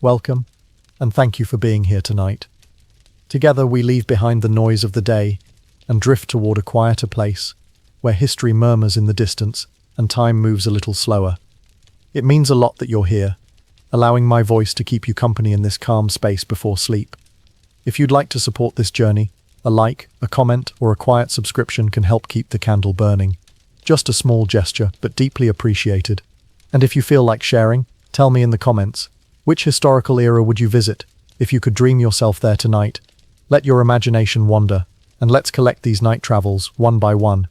welcome, and thank you for being here tonight. Together we leave behind the noise of the day and drift toward a quieter place where history murmurs in the distance and time moves a little slower. It means a lot that you're here, allowing my voice to keep you company in this calm space before sleep. If you'd like to support this journey, a like, a comment, or a quiet subscription can help keep the candle burning. Just a small gesture, but deeply appreciated. And if you feel like sharing, tell me in the comments, which historical era would you visit if you could dream yourself there tonight? Let your imagination wander, and let's collect these night travels one by one.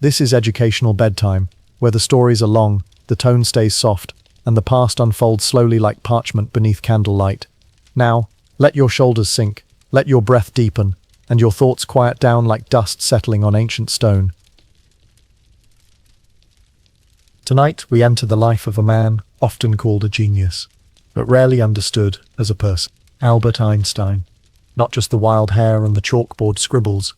This is Educational Bedtime, where the stories are long, the tone stays soft, and the past unfolds slowly like parchment beneath candlelight. Now, let your shoulders sink, let your breath deepen, and your thoughts quiet down like dust settling on ancient stone. Tonight, we enter the life of a man often called a genius, but rarely understood as a person. Albert Einstein. Not just the wild hair and the chalkboard scribbles,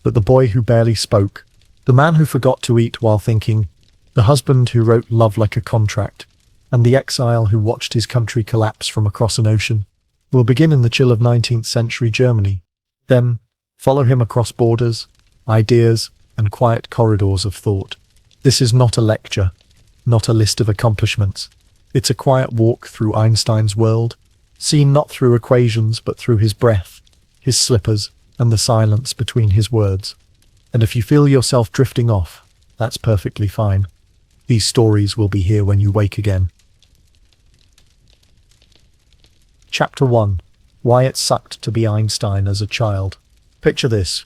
but the boy who barely spoke, the man who forgot to eat while thinking, the husband who wrote love like a contract, and the exile who watched his country collapse from across an ocean. We'll begin in the chill of 19th century Germany, then follow him across borders, ideas, and quiet corridors of thought. This is not a lecture, not a list of accomplishments. It's a quiet walk through Einstein's world, seen not through equations but through his breath, his slippers, and the silence between his words. And if you feel yourself drifting off, that's perfectly fine. These stories will be here when you wake again. Chapter 1. Why it sucked to be Einstein as a child. Picture this.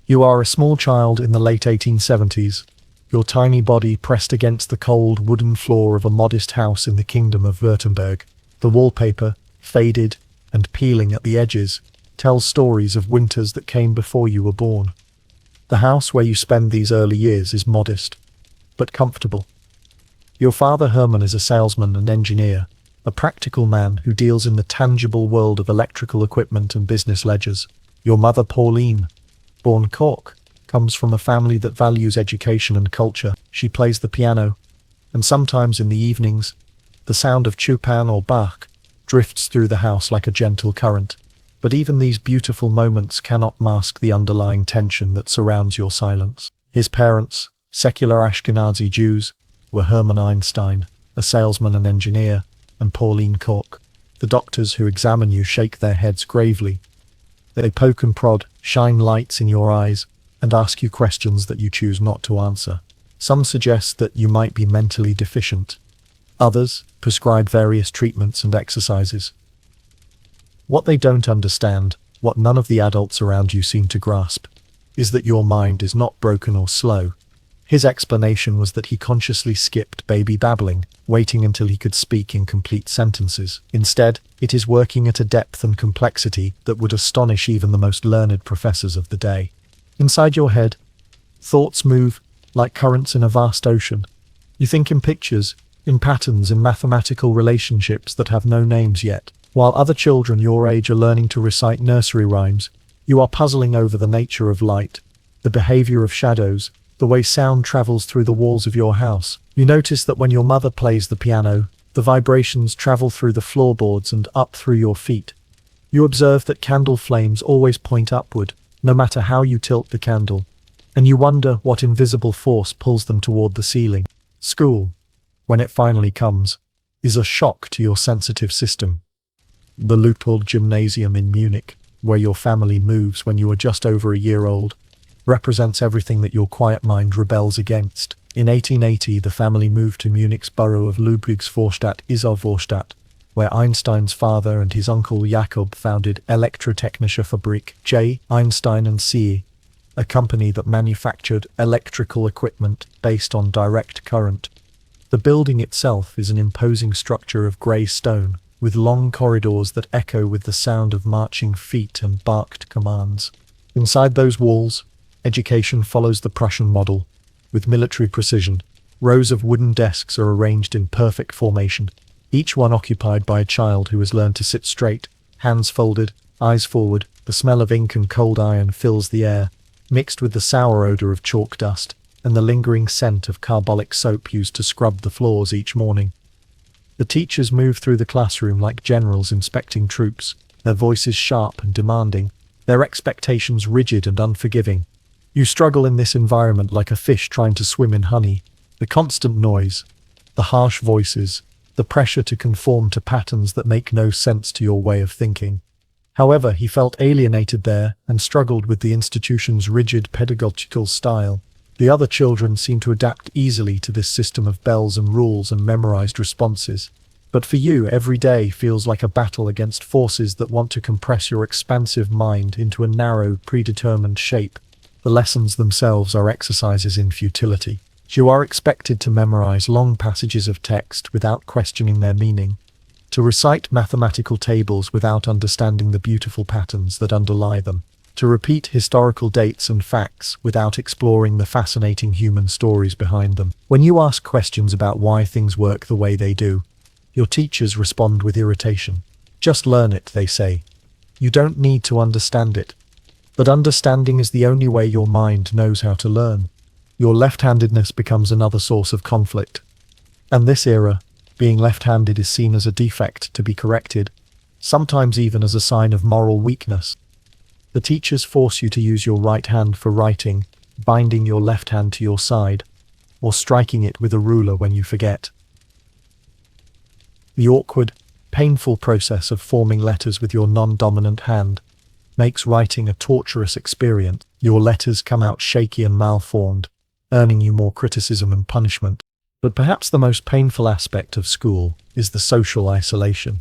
You are a small child in the late 1870s, your tiny body pressed against the cold wooden floor of a modest house in the kingdom of Württemberg. The wallpaper, faded and peeling at the edges, tells stories of winters that came before you were born. The house where you spend these early years is modest, but comfortable. Your father Hermann is a salesman and engineer, a practical man who deals in the tangible world of electrical equipment and business ledgers. Your mother Pauline, born Cork, comes from a family that values education and culture. She plays the piano, and sometimes in the evenings, the sound of Chopin or Bach drifts through the house like a gentle current. But even these beautiful moments cannot mask the underlying tension that surrounds your silence. His parents, secular Ashkenazi Jews, were Hermann Einstein, a salesman and engineer, and Pauline Cork. The doctors who examine you shake their heads gravely. They poke and prod, shine lights in your eyes, and ask you questions that you choose not to answer. Some suggest that you might be mentally deficient. Others prescribe various treatments and exercises. What they don't understand, what none of the adults around you seem to grasp, is that your mind is not broken or slow. His explanation was that he consciously skipped baby babbling, waiting until he could speak in complete sentences. Instead, it is working at a depth and complexity that would astonish even the most learned professors of the day. Inside your head, thoughts move like currents in a vast ocean. You think in pictures, in patterns, in mathematical relationships that have no names yet. While other children your age are learning to recite nursery rhymes, you are puzzling over the nature of light, the behavior of shadows, the way sound travels through the walls of your house. You notice that when your mother plays the piano, the vibrations travel through the floorboards and up through your feet. You observe that candle flames always point upward, no matter how you tilt the candle, and you wonder what invisible force pulls them toward the ceiling. School, when it finally comes, is a shock to your sensitive system. The Leupold Gymnasium in Munich, where your family moves when you are just over a year old, represents everything that your quiet mind rebels against. In 1880, the family moved to Munich's borough of Ludwigsvorstadt, Isarvorstadt, where Einstein's father and his uncle Jakob founded Elektrotechnische Fabrik J. Einstein and C., a company that manufactured electrical equipment based on direct current. The building itself is an imposing structure of grey stone, with long corridors that echo with the sound of marching feet and barked commands. Inside those walls, education follows the Prussian model. With military precision, rows of wooden desks are arranged in perfect formation, each one occupied by a child who has learned to sit straight, hands folded, eyes forward. The smell of ink and cold iron fills the air, mixed with the sour odor of chalk dust and the lingering scent of carbolic soap used to scrub the floors each morning. The teachers move through the classroom like generals inspecting troops, their voices sharp and demanding, their expectations rigid and unforgiving. You struggle in this environment like a fish trying to swim in honey. The constant noise, the harsh voices, the pressure to conform to patterns that make no sense to your way of thinking. However, he felt alienated there and struggled with the institution's rigid pedagogical style. The other children seemed to adapt easily to this system of bells and rules and memorized responses. But for you, every day feels like a battle against forces that want to compress your expansive mind into a narrow, predetermined shape. The lessons themselves are exercises in futility. You are expected to memorize long passages of text without questioning their meaning, to recite mathematical tables without understanding the beautiful patterns that underlie them, to repeat historical dates and facts without exploring the fascinating human stories behind them. When you ask questions about why things work the way they do, your teachers respond with irritation. Just learn it, they say. You don't need to understand it. But understanding is the only way your mind knows how to learn. Your left-handedness becomes another source of conflict. And this era, being left-handed is seen as a defect to be corrected, sometimes even as a sign of moral weakness. The teachers force you to use your right hand for writing, binding your left hand to your side, or striking it with a ruler when you forget. The awkward, painful process of forming letters with your non-dominant hand makes writing a torturous experience. Your letters come out shaky and malformed, earning you more criticism and punishment. But perhaps the most painful aspect of school is the social isolation.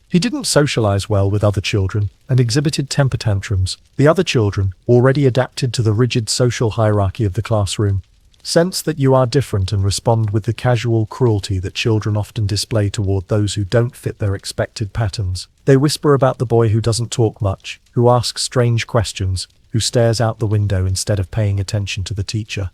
He didn't socialize well with other children and exhibited temper tantrums. The other children, already adapted to the rigid social hierarchy of the classroom, sense that you are different and respond with the casual cruelty that children often display toward those who don't fit their expected patterns. They whisper about the boy who doesn't talk much, who asks strange questions, who stares out the window instead of paying attention to the teacher.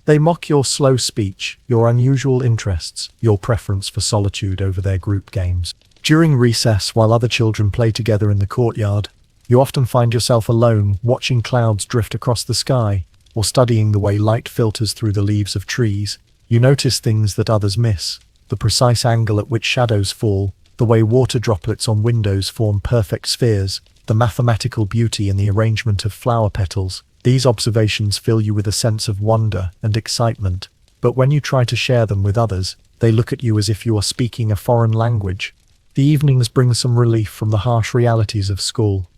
They mock your slow speech, your unusual interests, your preference for solitude over their group games. During recess, while other children play together in the courtyard, you often find yourself alone, watching clouds drift across the sky, or studying the way light filters through the leaves of trees. You notice things that others miss: the precise angle at which shadows fall, the way water droplets on windows form perfect spheres, the mathematical beauty in the arrangement of flower petals. These observations fill you with a sense of wonder and excitement, but when you try to share them with others, they look at you as if you are speaking a foreign language. The evenings bring some relief from the harsh realities of school.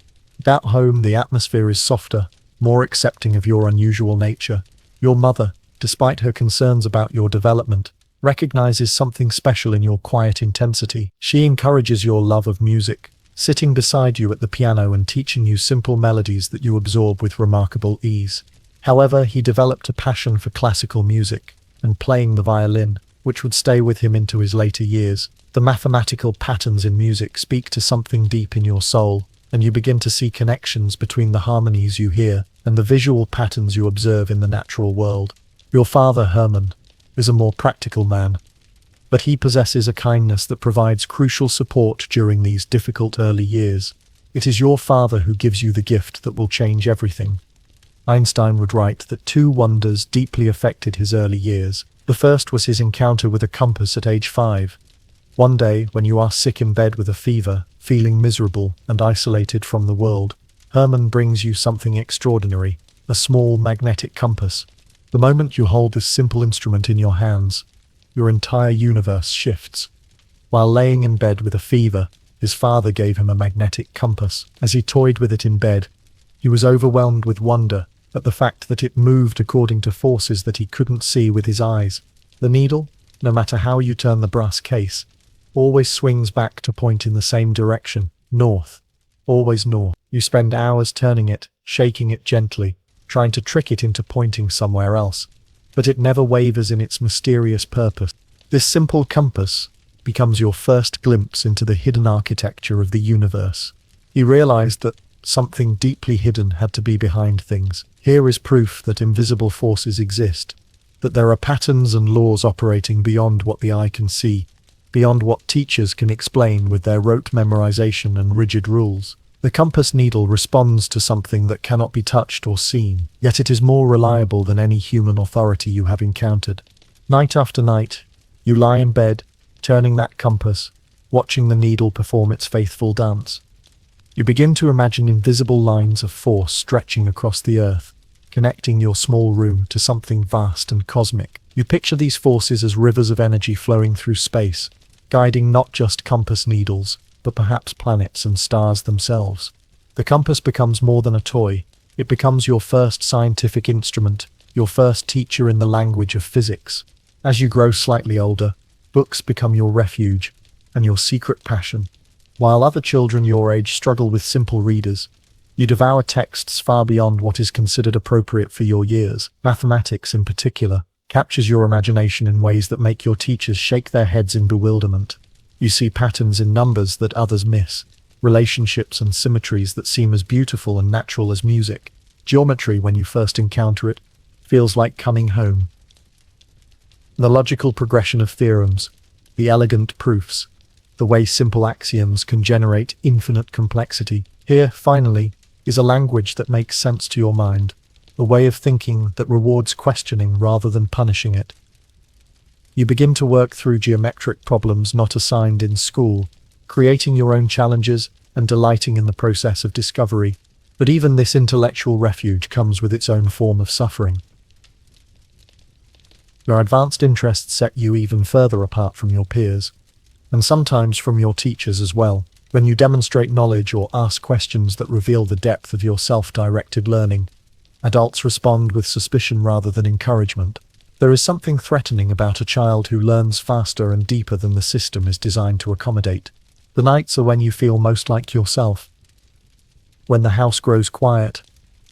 At home, the atmosphere is softer, more accepting of your unusual nature. Your mother, despite her concerns about your development, recognizes something special in your quiet intensity. She encourages your love of music, sitting beside you at the piano and teaching you simple melodies that you absorb with remarkable ease. However, he developed a passion for classical music and playing the violin, which would stay with him into his later years. The mathematical patterns in music speak to something deep in your soul, and you begin to see connections between the harmonies you hear and the visual patterns you observe in the natural world. Your father, Hermann, is a more practical man, but he possesses a kindness that provides crucial support during these difficult early years. It is your father who gives you the gift that will change everything. Einstein would write that two wonders deeply affected his early years. The first was his encounter with a compass at age 5. One day, when you are sick in bed with a fever, feeling miserable and isolated from the world, Hermann brings you something extraordinary, a small magnetic compass. The moment you hold this simple instrument in your hands, your entire universe shifts. While laying in bed with a fever, his father gave him a magnetic compass. As he toyed with it in bed, he was overwhelmed with wonder at the fact that it moved according to forces that he couldn't see with his eyes. The needle, no matter how you turn the brass case, always swings back to point in the same direction, north. Always north. You spend hours turning it, shaking it gently, trying to trick it into pointing somewhere else. But it never wavers in its mysterious purpose. This simple compass becomes your first glimpse into the hidden architecture of the universe. He realized that something deeply hidden had to be behind things. Here is proof that invisible forces exist, that there are patterns and laws operating beyond what the eye can see, beyond what teachers can explain with their rote memorization and rigid rules. The compass needle responds to something that cannot be touched or seen, yet it is more reliable than any human authority you have encountered. Night after night, you lie in bed, turning that compass, watching the needle perform its faithful dance. You begin to imagine invisible lines of force stretching across the earth, connecting your small room to something vast and cosmic. You picture these forces as rivers of energy flowing through space, guiding not just compass needles, but perhaps planets and stars themselves. The compass becomes more than a toy. It becomes your first scientific instrument, your first teacher in the language of physics. As you grow slightly older, books become your refuge and your secret passion. While other children your age struggle with simple readers, you devour texts far beyond what is considered appropriate for your years. Mathematics, in particular, captures your imagination in ways that make your teachers shake their heads in bewilderment. You see patterns in numbers that others miss, relationships and symmetries that seem as beautiful and natural as music. Geometry, when you first encounter it, feels like coming home. The logical progression of theorems, the elegant proofs, the way simple axioms can generate infinite complexity. Here, finally, is a language that makes sense to your mind, a way of thinking that rewards questioning rather than punishing it. You begin to work through geometric problems not assigned in school, creating your own challenges and delighting in the process of discovery. But even this intellectual refuge comes with its own form of suffering. Your advanced interests set you even further apart from your peers, and sometimes from your teachers as well. When you demonstrate knowledge or ask questions that reveal the depth of your self-directed learning, adults respond with suspicion rather than encouragement. There is something threatening about a child who learns faster and deeper than the system is designed to accommodate. The nights are when you feel most like yourself. When the house grows quiet,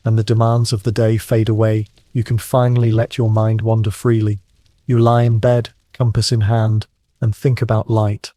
and the demands of the day fade away, you can finally let your mind wander freely. You lie in bed, compass in hand, and think about light.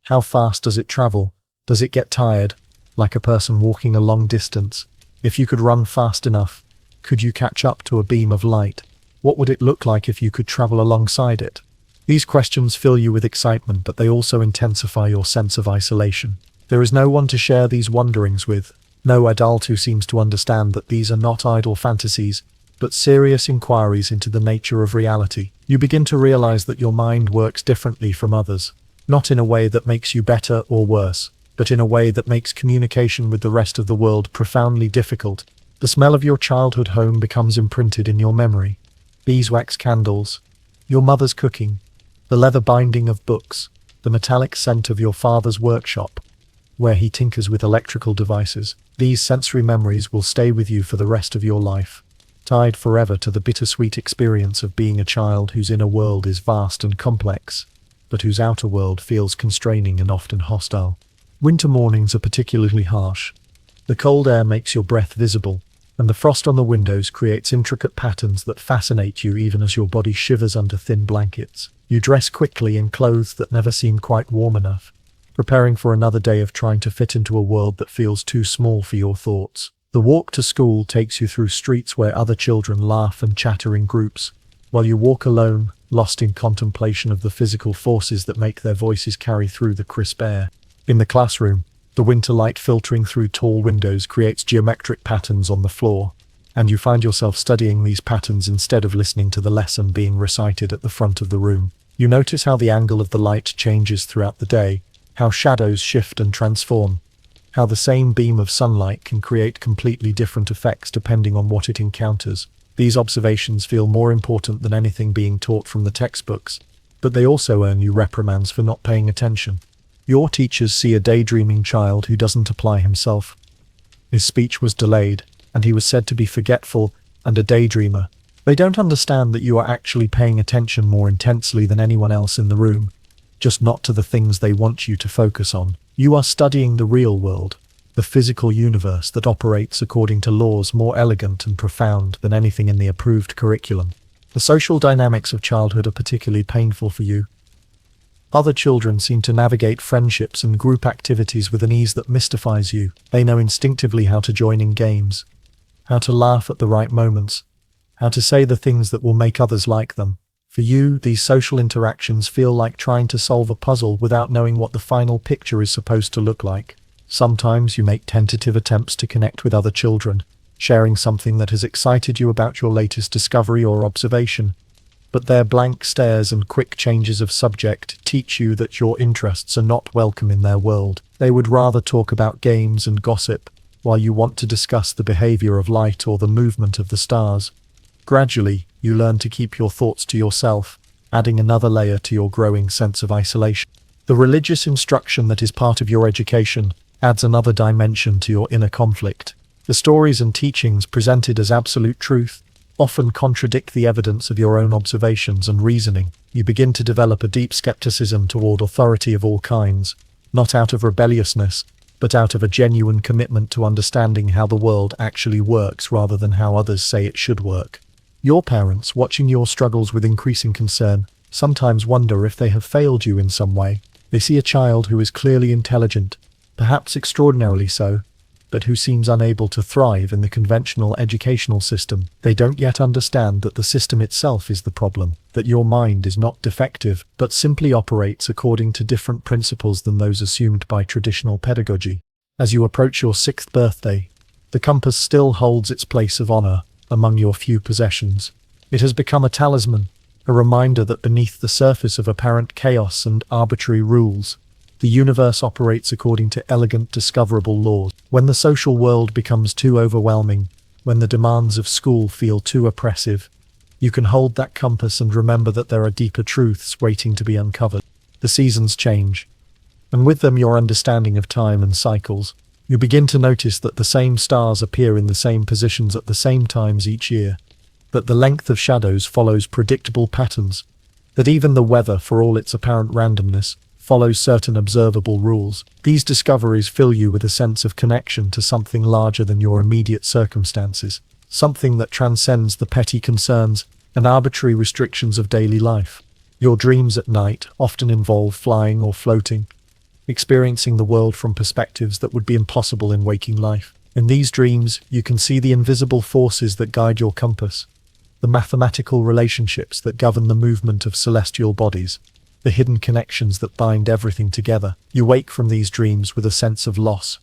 How fast does it travel? Does it get tired, like a person walking a long distance? If you could run fast enough, could you catch up to a beam of light? What would it look like if you could travel alongside it? These questions fill you with excitement, but they also intensify your sense of isolation. There is no one to share these wonderings with, no adult who seems to understand that these are not idle fantasies, but serious inquiries into the nature of reality. You begin to realize that your mind works differently from others, not in a way that makes you better or worse, but in a way that makes communication with the rest of the world profoundly difficult. The smell of your childhood home becomes imprinted in your memory. Beeswax candles, your mother's cooking, the leather binding of books, the metallic scent of your father's workshop, where he tinkers with electrical devices. These sensory memories will stay with you for the rest of your life, tied forever to the bittersweet experience of being a child whose inner world is vast and complex, but whose outer world feels constraining and often hostile. Winter mornings are particularly harsh. The cold air makes your breath visible, and the frost on the windows creates intricate patterns that fascinate you even as your body shivers under thin blankets. You dress quickly in clothes that never seem quite warm enough, preparing for another day of trying to fit into a world that feels too small for your thoughts. The walk to school takes you through streets where other children laugh and chatter in groups, while you walk alone, lost in contemplation of the physical forces that make their voices carry through the crisp air. In the classroom, the winter light filtering through tall windows creates geometric patterns on the floor, and you find yourself studying these patterns instead of listening to the lesson being recited at the front of the room. You notice how the angle of the light changes throughout the day, how shadows shift and transform, how the same beam of sunlight can create completely different effects depending on what it encounters. These observations feel more important than anything being taught from the textbooks, but they also earn you reprimands for not paying attention. Your teachers see a daydreaming child who doesn't apply himself. His speech was delayed, and he was said to be forgetful and a daydreamer. They don't understand that you are actually paying attention more intensely than anyone else in the room, just not to the things they want you to focus on. You are studying the real world, the physical universe that operates according to laws more elegant and profound than anything in the approved curriculum. The social dynamics of childhood are particularly painful for you. Other children seem to navigate friendships and group activities with an ease that mystifies you. They know instinctively how to join in games, how to laugh at the right moments, how to say the things that will make others like them. For you, these social interactions feel like trying to solve a puzzle without knowing what the final picture is supposed to look like. Sometimes you make tentative attempts to connect with other children, sharing something that has excited you about your latest discovery or observation. but their blank stares and quick changes of subject teach you that your interests are not welcome in their world. They would rather talk about games and gossip, while you want to discuss the behavior of light or the movement of the stars. Gradually, you learn to keep your thoughts to yourself, adding another layer to your growing sense of isolation. The religious instruction that is part of your education adds another dimension to your inner conflict. The stories and teachings presented as absolute truth often contradict the evidence of your own observations and reasoning. You begin to develop a deep skepticism toward authority of all kinds, not out of rebelliousness, but out of a genuine commitment to understanding how the world actually works rather than how others say it should work. Your parents, watching your struggles with increasing concern, sometimes wonder if they have failed you in some way. They see a child who is clearly intelligent, perhaps extraordinarily so, but who seems unable to thrive in the conventional educational system. They don't yet understand that the system itself is the problem, that your mind is not defective, but simply operates according to different principles than those assumed by traditional pedagogy. As you approach your 6th birthday, the compass still holds its place of honor among your few possessions. It has become a talisman, a reminder that beneath the surface of apparent chaos and arbitrary rules, the universe operates according to elegant, discoverable laws. When the social world becomes too overwhelming, when the demands of school feel too oppressive, you can hold that compass and remember that there are deeper truths waiting to be uncovered. The seasons change, and with them your understanding of time and cycles. You begin to notice that the same stars appear in the same positions at the same times each year, that the length of shadows follows predictable patterns, that even the weather, for all its apparent randomness, follows certain observable rules. These discoveries fill you with a sense of connection to something larger than your immediate circumstances, something that transcends the petty concerns and arbitrary restrictions of daily life. Your dreams at night often involve flying or floating, experiencing the world from perspectives that would be impossible in waking life. In these dreams, you can see the invisible forces that guide your compass, the mathematical relationships that govern the movement of celestial bodies, the hidden connections that bind everything together. You wake from these dreams with a sense of loss,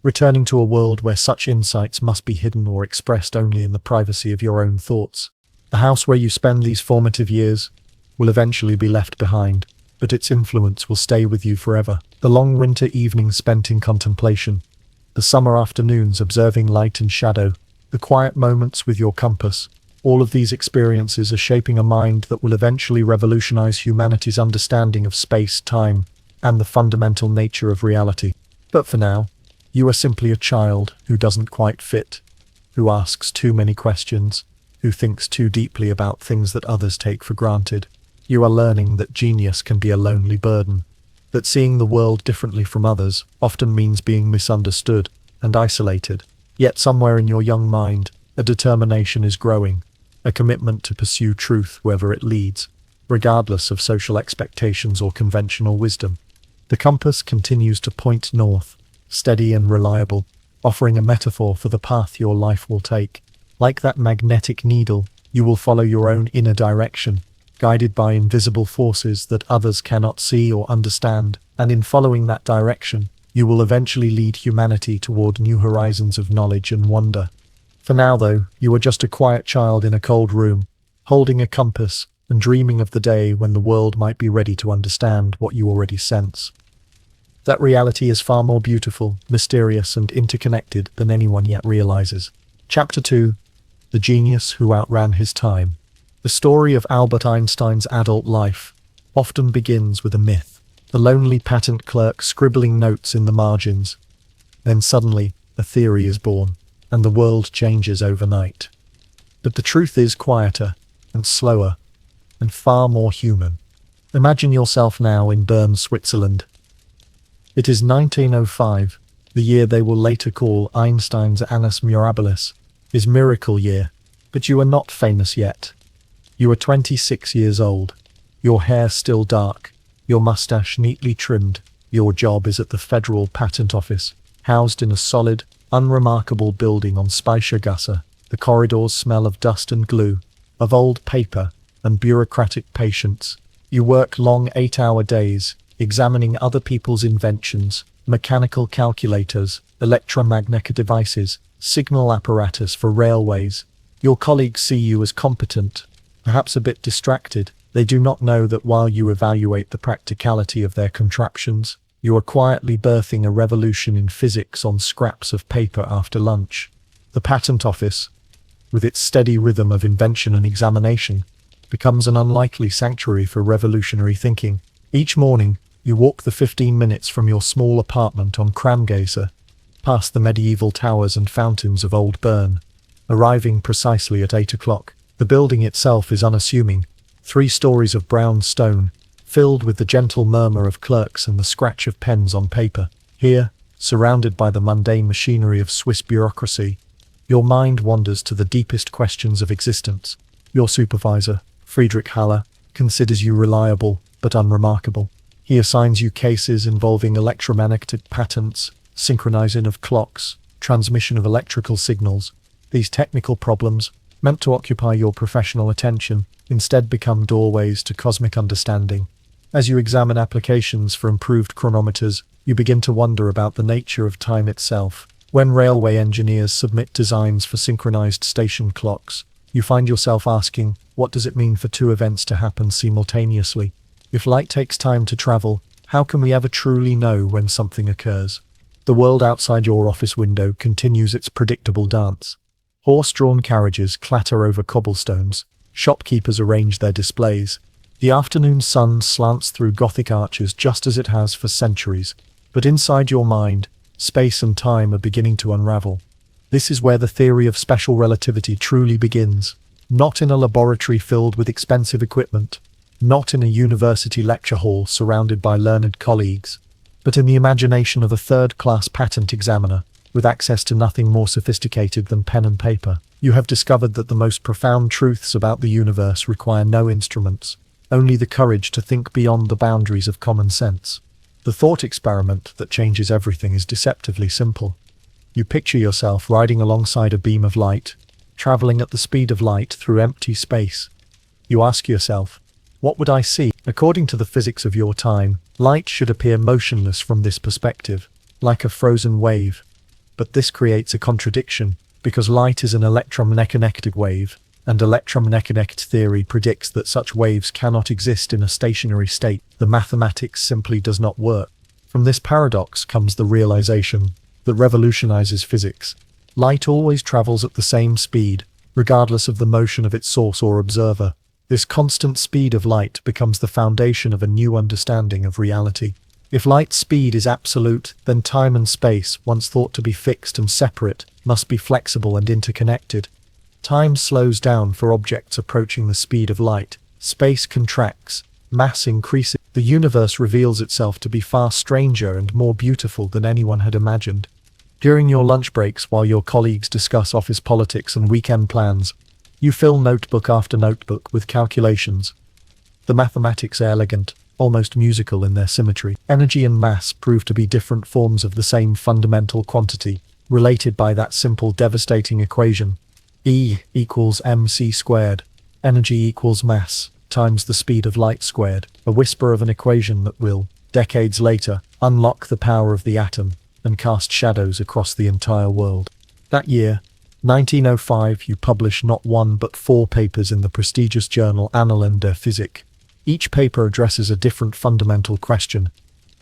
returning to a world where such insights must be hidden or expressed only in the privacy of your own thoughts. The house where you spend these formative years will eventually be left behind, but its influence will stay with you forever. The long winter evenings spent in contemplation, the summer afternoons observing light and shadow, the quiet moments with your compass, all of these experiences are shaping a mind that will eventually revolutionize humanity's understanding of space, time, and the fundamental nature of reality. But for now, you are simply a child who doesn't quite fit, who asks too many questions, who thinks too deeply about things that others take for granted. You are learning that genius can be a lonely burden, that seeing the world differently from others often means being misunderstood and isolated. Yet somewhere in your young mind, a determination is growing, a commitment to pursue truth wherever it leads, regardless of social expectations or conventional wisdom. The compass continues to point north, steady and reliable, offering a metaphor for the path your life will take. Like that magnetic needle, you will follow your own inner direction, guided by invisible forces that others cannot see or understand, and in following that direction, you will eventually lead humanity toward new horizons of knowledge and wonder. For now, though, you are just a quiet child in a cold room, holding a compass and dreaming of the day when the world might be ready to understand what you already sense. That reality is far more beautiful, mysterious, and interconnected than anyone yet realizes. Chapter 2: The Genius Who Outran His Time. The story of Albert Einstein's adult life often begins with a myth, the lonely patent clerk scribbling notes in the margins. Then suddenly, a theory is born, and the world changes overnight. But the truth is quieter and slower and far more human. Imagine yourself now in Bern, Switzerland. It is 1905, the year they will later call Einstein's Annus Mirabilis, his miracle year, but you are not famous yet. You are 26 years old, your hair still dark, your mustache neatly trimmed. Your job is at the Federal Patent Office, housed in a solid, unremarkable building on Speichergasse. The corridors smell of dust and glue, of old paper and bureaucratic patience. You work long 8-hour days, examining other people's inventions, mechanical calculators, electromagnetic devices, signal apparatus for railways. Your colleagues see you as competent, Perhaps a bit distracted, they do not know that while you evaluate the practicality of their contraptions, you are quietly birthing a revolution in physics on scraps of paper after lunch. The patent office, with its steady rhythm of invention and examination, becomes an unlikely sanctuary for revolutionary thinking. Each morning, you walk the 15 minutes from your small apartment on Kramgasse, past the medieval towers and fountains of Old Bern, arriving precisely at 8 o'clock. The building itself is unassuming, 3 stories of brown stone, filled with the gentle murmur of clerks and the scratch of pens on paper. Here, surrounded by the mundane machinery of Swiss bureaucracy, your mind wanders to the deepest questions of existence. Your supervisor, Friedrich Haller, considers you reliable but unremarkable. He assigns you cases involving electromagnetic patents, synchronizing of clocks, transmission of electrical signals. These technical problems, meant to occupy your professional attention, instead become doorways to cosmic understanding. As you examine applications for improved chronometers, you begin to wonder about the nature of time itself. When railway engineers submit designs for synchronized station clocks, you find yourself asking, what does it mean for 2 events to happen simultaneously? If light takes time to travel, how can we ever truly know when something occurs? The world outside your office window continues its predictable dance. Horse-drawn carriages clatter over cobblestones, shopkeepers arrange their displays. The afternoon sun slants through Gothic arches just as it has for centuries, but inside your mind, space and time are beginning to unravel. This is where the theory of special relativity truly begins, not in a laboratory filled with expensive equipment, not in a university lecture hall surrounded by learned colleagues, but in the imagination of a third-class patent examiner, with access to nothing more sophisticated than pen and paper. You have discovered that the most profound truths about the universe require no instruments, only the courage to think beyond the boundaries of common sense. The thought experiment that changes everything is deceptively simple. You picture yourself riding alongside a beam of light, traveling at the speed of light through empty space. You ask yourself, what would I see? According to the physics of your time, light should appear motionless from this perspective, like a frozen wave. But this creates a contradiction, because light is an electromagnetic wave, and electromagnetic theory predicts that such waves cannot exist in a stationary state. The mathematics simply does not work. From this paradox comes the realization that revolutionizes physics. Light always travels at the same speed, regardless of the motion of its source or observer. This constant speed of light becomes the foundation of a new understanding of reality. If light's speed is absolute, then time and space, once thought to be fixed and separate, must be flexible and interconnected. Time slows down for objects approaching the speed of light. Space contracts, mass increases. The universe reveals itself to be far stranger and more beautiful than anyone had imagined. During your lunch breaks, while your colleagues discuss office politics and weekend plans, you fill notebook after notebook with calculations. The mathematics are elegant, almost musical in their symmetry. Energy and mass prove to be different forms of the same fundamental quantity, related by that simple devastating equation. E equals mc squared. Energy equals mass, times the speed of light squared. A whisper of an equation that will, decades later, unlock the power of the atom and cast shadows across the entire world. That year, 1905, you publish not 1 but 4 papers in the prestigious journal Annalen der Physik. Each paper addresses a different fundamental question,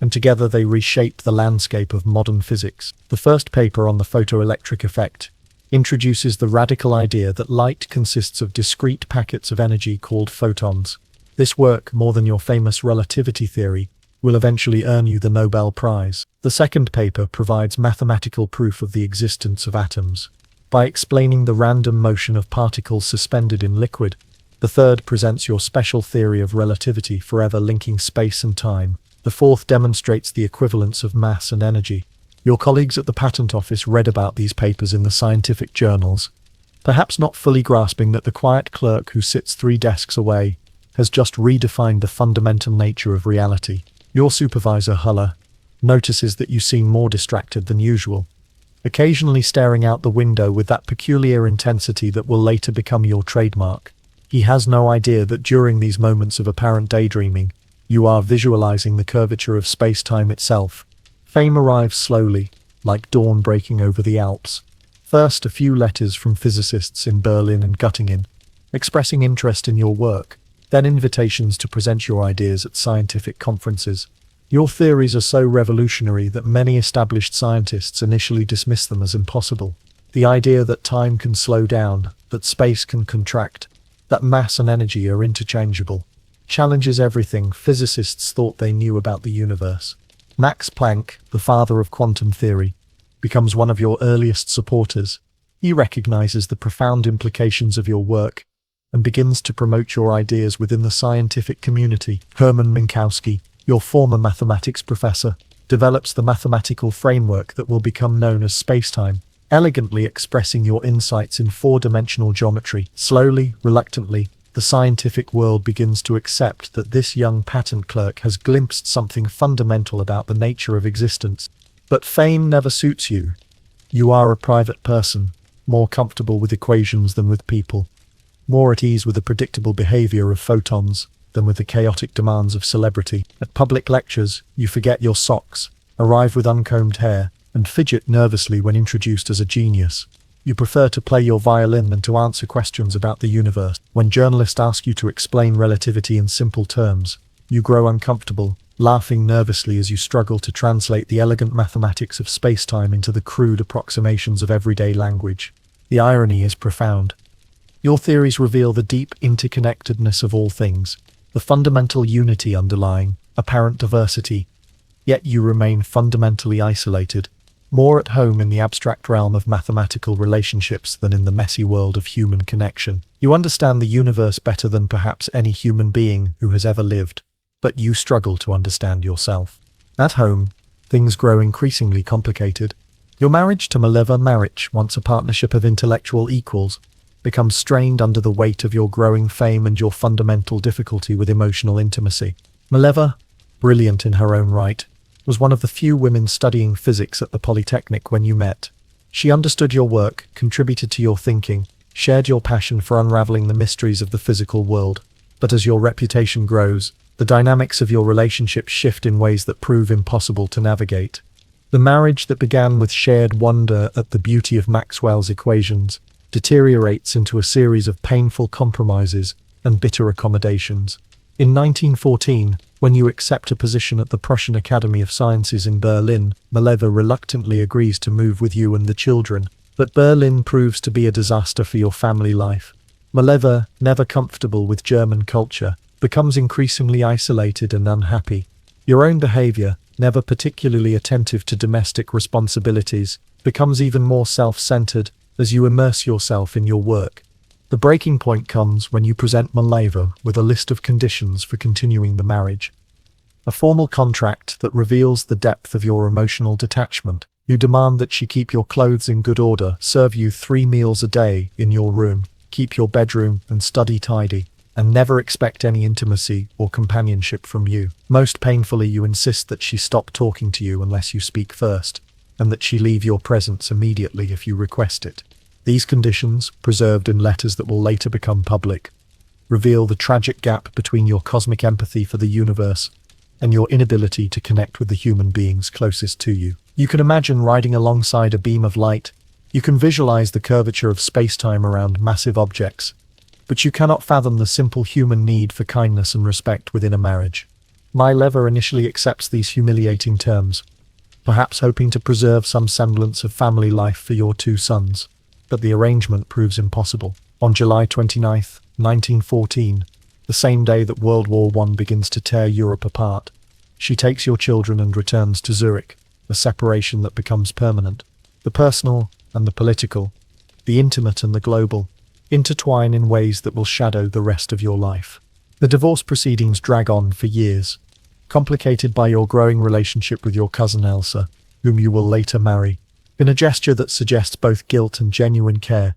and together they reshape the landscape of modern physics. The first paper, on the photoelectric effect, introduces the radical idea that light consists of discrete packets of energy called photons. This work, more than your famous relativity theory, will eventually earn you the Nobel Prize. The second paper provides mathematical proof of the existence of atoms, by explaining the random motion of particles suspended in liquid. The third presents your special theory of relativity, forever linking space and time. The fourth demonstrates the equivalence of mass and energy. Your colleagues at the patent office read about these papers in the scientific journals, perhaps not fully grasping that the quiet clerk who sits 3 desks away has just redefined the fundamental nature of reality. Your supervisor, Haller, notices that you seem more distracted than usual, occasionally staring out the window with that peculiar intensity that will later become your trademark. He has no idea that during these moments of apparent daydreaming, you are visualizing the curvature of space-time itself. Fame arrives slowly, like dawn breaking over the Alps. First, a few letters from physicists in Berlin and Göttingen, expressing interest in your work, then invitations to present your ideas at scientific conferences. Your theories are so revolutionary that many established scientists initially dismiss them as impossible. The idea that time can slow down, that space can contract, that mass and energy are interchangeable, challenges everything physicists thought they knew about the universe. Max Planck, the father of quantum theory, becomes one of your earliest supporters. He recognizes the profound implications of your work and begins to promote your ideas within the scientific community. Hermann Minkowski, your former mathematics professor, develops the mathematical framework that will become known as spacetime, elegantly expressing your insights in four-dimensional geometry. Slowly, reluctantly, the scientific world begins to accept that this young patent clerk has glimpsed something fundamental about the nature of existence. But fame never suits you. You are a private person, more comfortable with equations than with people, more at ease with the predictable behavior of photons than with the chaotic demands of celebrity. At public lectures, you forget your socks, arrive with uncombed hair, and fidget nervously when introduced as a genius. You prefer to play your violin than to answer questions about the universe. When journalists ask you to explain relativity in simple terms, you grow uncomfortable, laughing nervously as you struggle to translate the elegant mathematics of spacetime into the crude approximations of everyday language. The irony is profound. Your theories reveal the deep interconnectedness of all things, the fundamental unity underlying apparent diversity, yet you remain fundamentally isolated, more at home in the abstract realm of mathematical relationships than in the messy world of human connection. You understand the universe better than perhaps any human being who has ever lived, but you struggle to understand yourself. At home, things grow increasingly complicated. Your marriage to Maleva, once a partnership of intellectual equals, becomes strained under the weight of your growing fame and your fundamental difficulty with emotional intimacy. Maleva, brilliant in her own right, was one of the few women studying physics at the Polytechnic when you met. She understood your work, contributed to your thinking, shared your passion for unraveling the mysteries of the physical world. But as your reputation grows, the dynamics of your relationship shift in ways that prove impossible to navigate. The marriage that began with shared wonder at the beauty of Maxwell's equations deteriorates into a series of painful compromises and bitter accommodations. In 1914, when you accept a position at the Prussian Academy of Sciences in Berlin, Maleva reluctantly agrees to move with you and the children, but Berlin proves to be a disaster for your family life. Maleva, never comfortable with German culture, becomes increasingly isolated and unhappy. Your own behavior, never particularly attentive to domestic responsibilities, becomes even more self-centered as you immerse yourself in your work. The breaking point comes when you present Maleva with a list of conditions for continuing the marriage. A formal contract that reveals the depth of your emotional detachment. You demand that she keep your clothes in good order, serve you 3 meals a day in your room, keep your bedroom and study tidy, and never expect any intimacy or companionship from you. Most painfully, you insist that she stop talking to you unless you speak first, and that she leave your presence immediately if you request it. These conditions, preserved in letters that will later become public, reveal the tragic gap between your cosmic empathy for the universe and your inability to connect with the human beings closest to you. You can imagine riding alongside a beam of light. You can visualize the curvature of space-time around massive objects, but you cannot fathom the simple human need for kindness and respect within a marriage. Maleva initially accepts these humiliating terms, perhaps hoping to preserve some semblance of family life for your 2 sons. But the arrangement proves impossible. On July 29, 1914, the same day that World War I begins to tear Europe apart, she takes your children and returns to Zurich, a separation that becomes permanent. The personal and the political, the intimate and the global, intertwine in ways that will shadow the rest of your life. The divorce proceedings drag on for years, complicated by your growing relationship with your cousin Elsa, whom you will later marry. In a gesture that suggests both guilt and genuine care,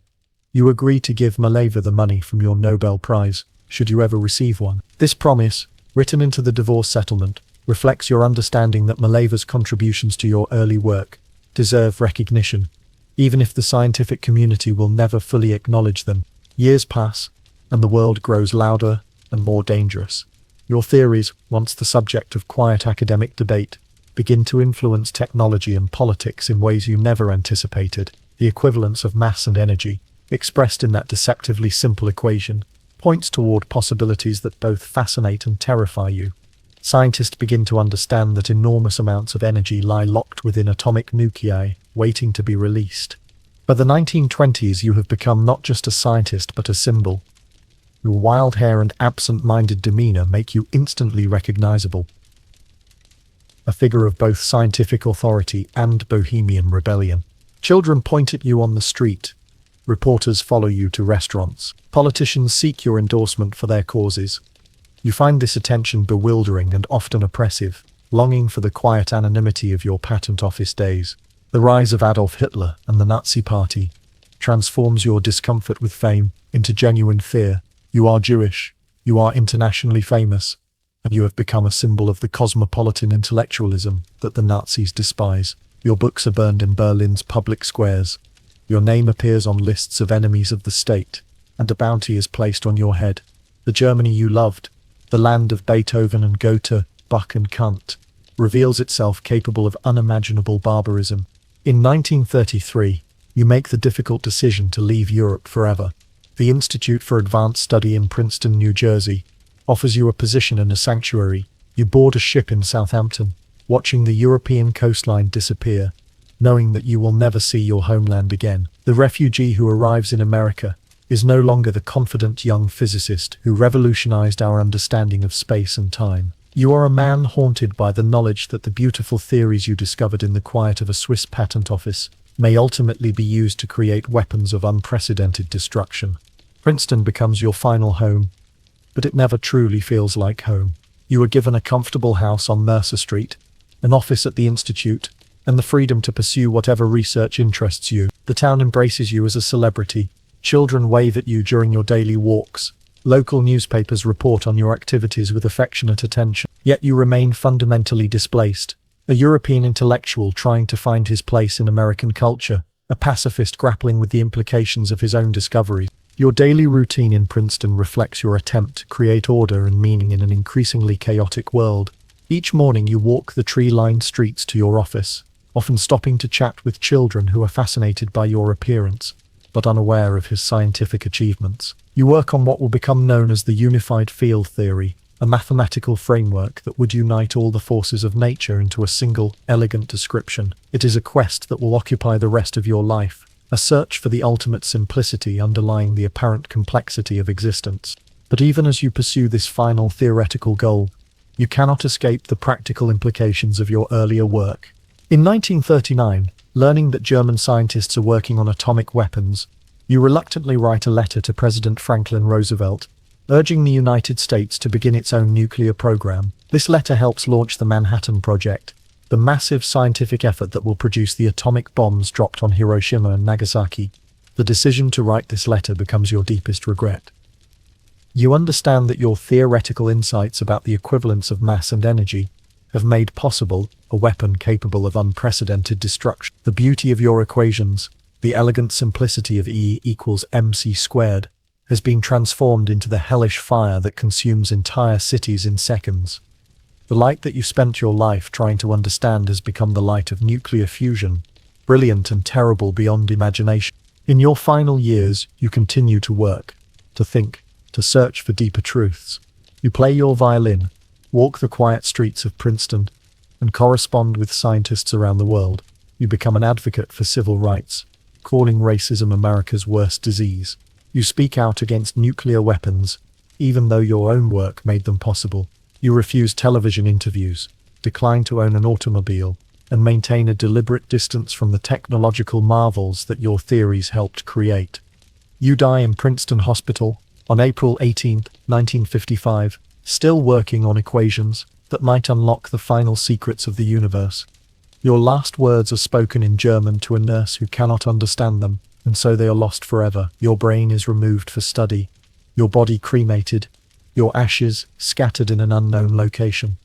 you agree to give Maleva the money from your Nobel Prize, should you ever receive one. This promise, written into the divorce settlement, reflects your understanding that Maleva's contributions to your early work deserve recognition, even if the scientific community will never fully acknowledge them. Years pass, and the world grows louder and more dangerous. Your theories, once the subject of quiet academic debate, begin to influence technology and politics in ways you never anticipated. The equivalence of mass and energy, expressed in that deceptively simple equation, points toward possibilities that both fascinate and terrify you. Scientists begin to understand that enormous amounts of energy lie locked within atomic nuclei, waiting to be released. By the 1920s, you have become not just a scientist but a symbol. Your wild hair and absent-minded demeanor make you instantly recognizable. A figure of both scientific authority and bohemian rebellion. Children point at you on the street. Reporters follow you to restaurants. Politicians seek your endorsement for their causes. You find this attention bewildering and often oppressive, longing for the quiet anonymity of your patent office days. The rise of Adolf Hitler and the Nazi Party transforms your discomfort with fame into genuine fear. You are Jewish, you are internationally famous, and you have become a symbol of the cosmopolitan intellectualism that the Nazis despise. Your books are burned in Berlin's public squares. Your name appears on lists of enemies of the state, and a bounty is placed on your head. The Germany you loved, the land of Beethoven and Goethe, Bach and Kant, reveals itself capable of unimaginable barbarism. In 1933, you make the difficult decision to leave Europe forever. The Institute for Advanced Study in Princeton, New Jersey, offers you a position in a sanctuary. You board a ship in Southampton, watching the European coastline disappear, knowing that you will never see your homeland again. The refugee who arrives in America is no longer the confident young physicist who revolutionized our understanding of space and time. You are a man haunted by the knowledge that the beautiful theories you discovered in the quiet of a Swiss patent office may ultimately be used to create weapons of unprecedented destruction. Princeton becomes your final home, but it never truly feels like home. You are given a comfortable house on Mercer Street, an office at the Institute, and the freedom to pursue whatever research interests you. The town embraces you as a celebrity. Children wave at you during your daily walks. Local newspapers report on your activities with affectionate attention. Yet you remain fundamentally displaced. A European intellectual trying to find his place in American culture, a pacifist grappling with the implications of his own discoveries. Your daily routine in Princeton reflects your attempt to create order and meaning in an increasingly chaotic world. Each morning you walk the tree-lined streets to your office, often stopping to chat with children who are fascinated by your appearance, but unaware of his scientific achievements. You work on what will become known as the unified field theory, a mathematical framework that would unite all the forces of nature into a single, elegant description. It is a quest that will occupy the rest of your life, a search for the ultimate simplicity underlying the apparent complexity of existence. But even as you pursue this final theoretical goal, you cannot escape the practical implications of your earlier work. In 1939, learning that German scientists are working on atomic weapons, you reluctantly write a letter to President Franklin Roosevelt, urging the United States to begin its own nuclear program. This letter helps launch the Manhattan Project, the massive scientific effort that will produce the atomic bombs dropped on Hiroshima and Nagasaki. The decision to write this letter becomes your deepest regret. You understand that your theoretical insights about the equivalence of mass and energy have made possible a weapon capable of unprecedented destruction. The beauty of your equations, the elegant simplicity of E equals mc squared, has been transformed into the hellish fire that consumes entire cities in seconds. The light that you spent your life trying to understand has become the light of nuclear fusion, brilliant and terrible beyond imagination. In your final years, you continue to work, to think, to search for deeper truths. You play your violin, walk the quiet streets of Princeton, and correspond with scientists around the world. You become an advocate for civil rights, calling racism America's worst disease. You speak out against nuclear weapons, even though your own work made them possible. You refuse television interviews, decline to own an automobile, and maintain a deliberate distance from the technological marvels that your theories helped create. You die in Princeton Hospital on April 18, 1955, still working on equations that might unlock the final secrets of the universe. Your last words are spoken in German to a nurse who cannot understand them, and so they are lost forever. Your brain is removed for study, your body cremated, your ashes scattered in an unknown location.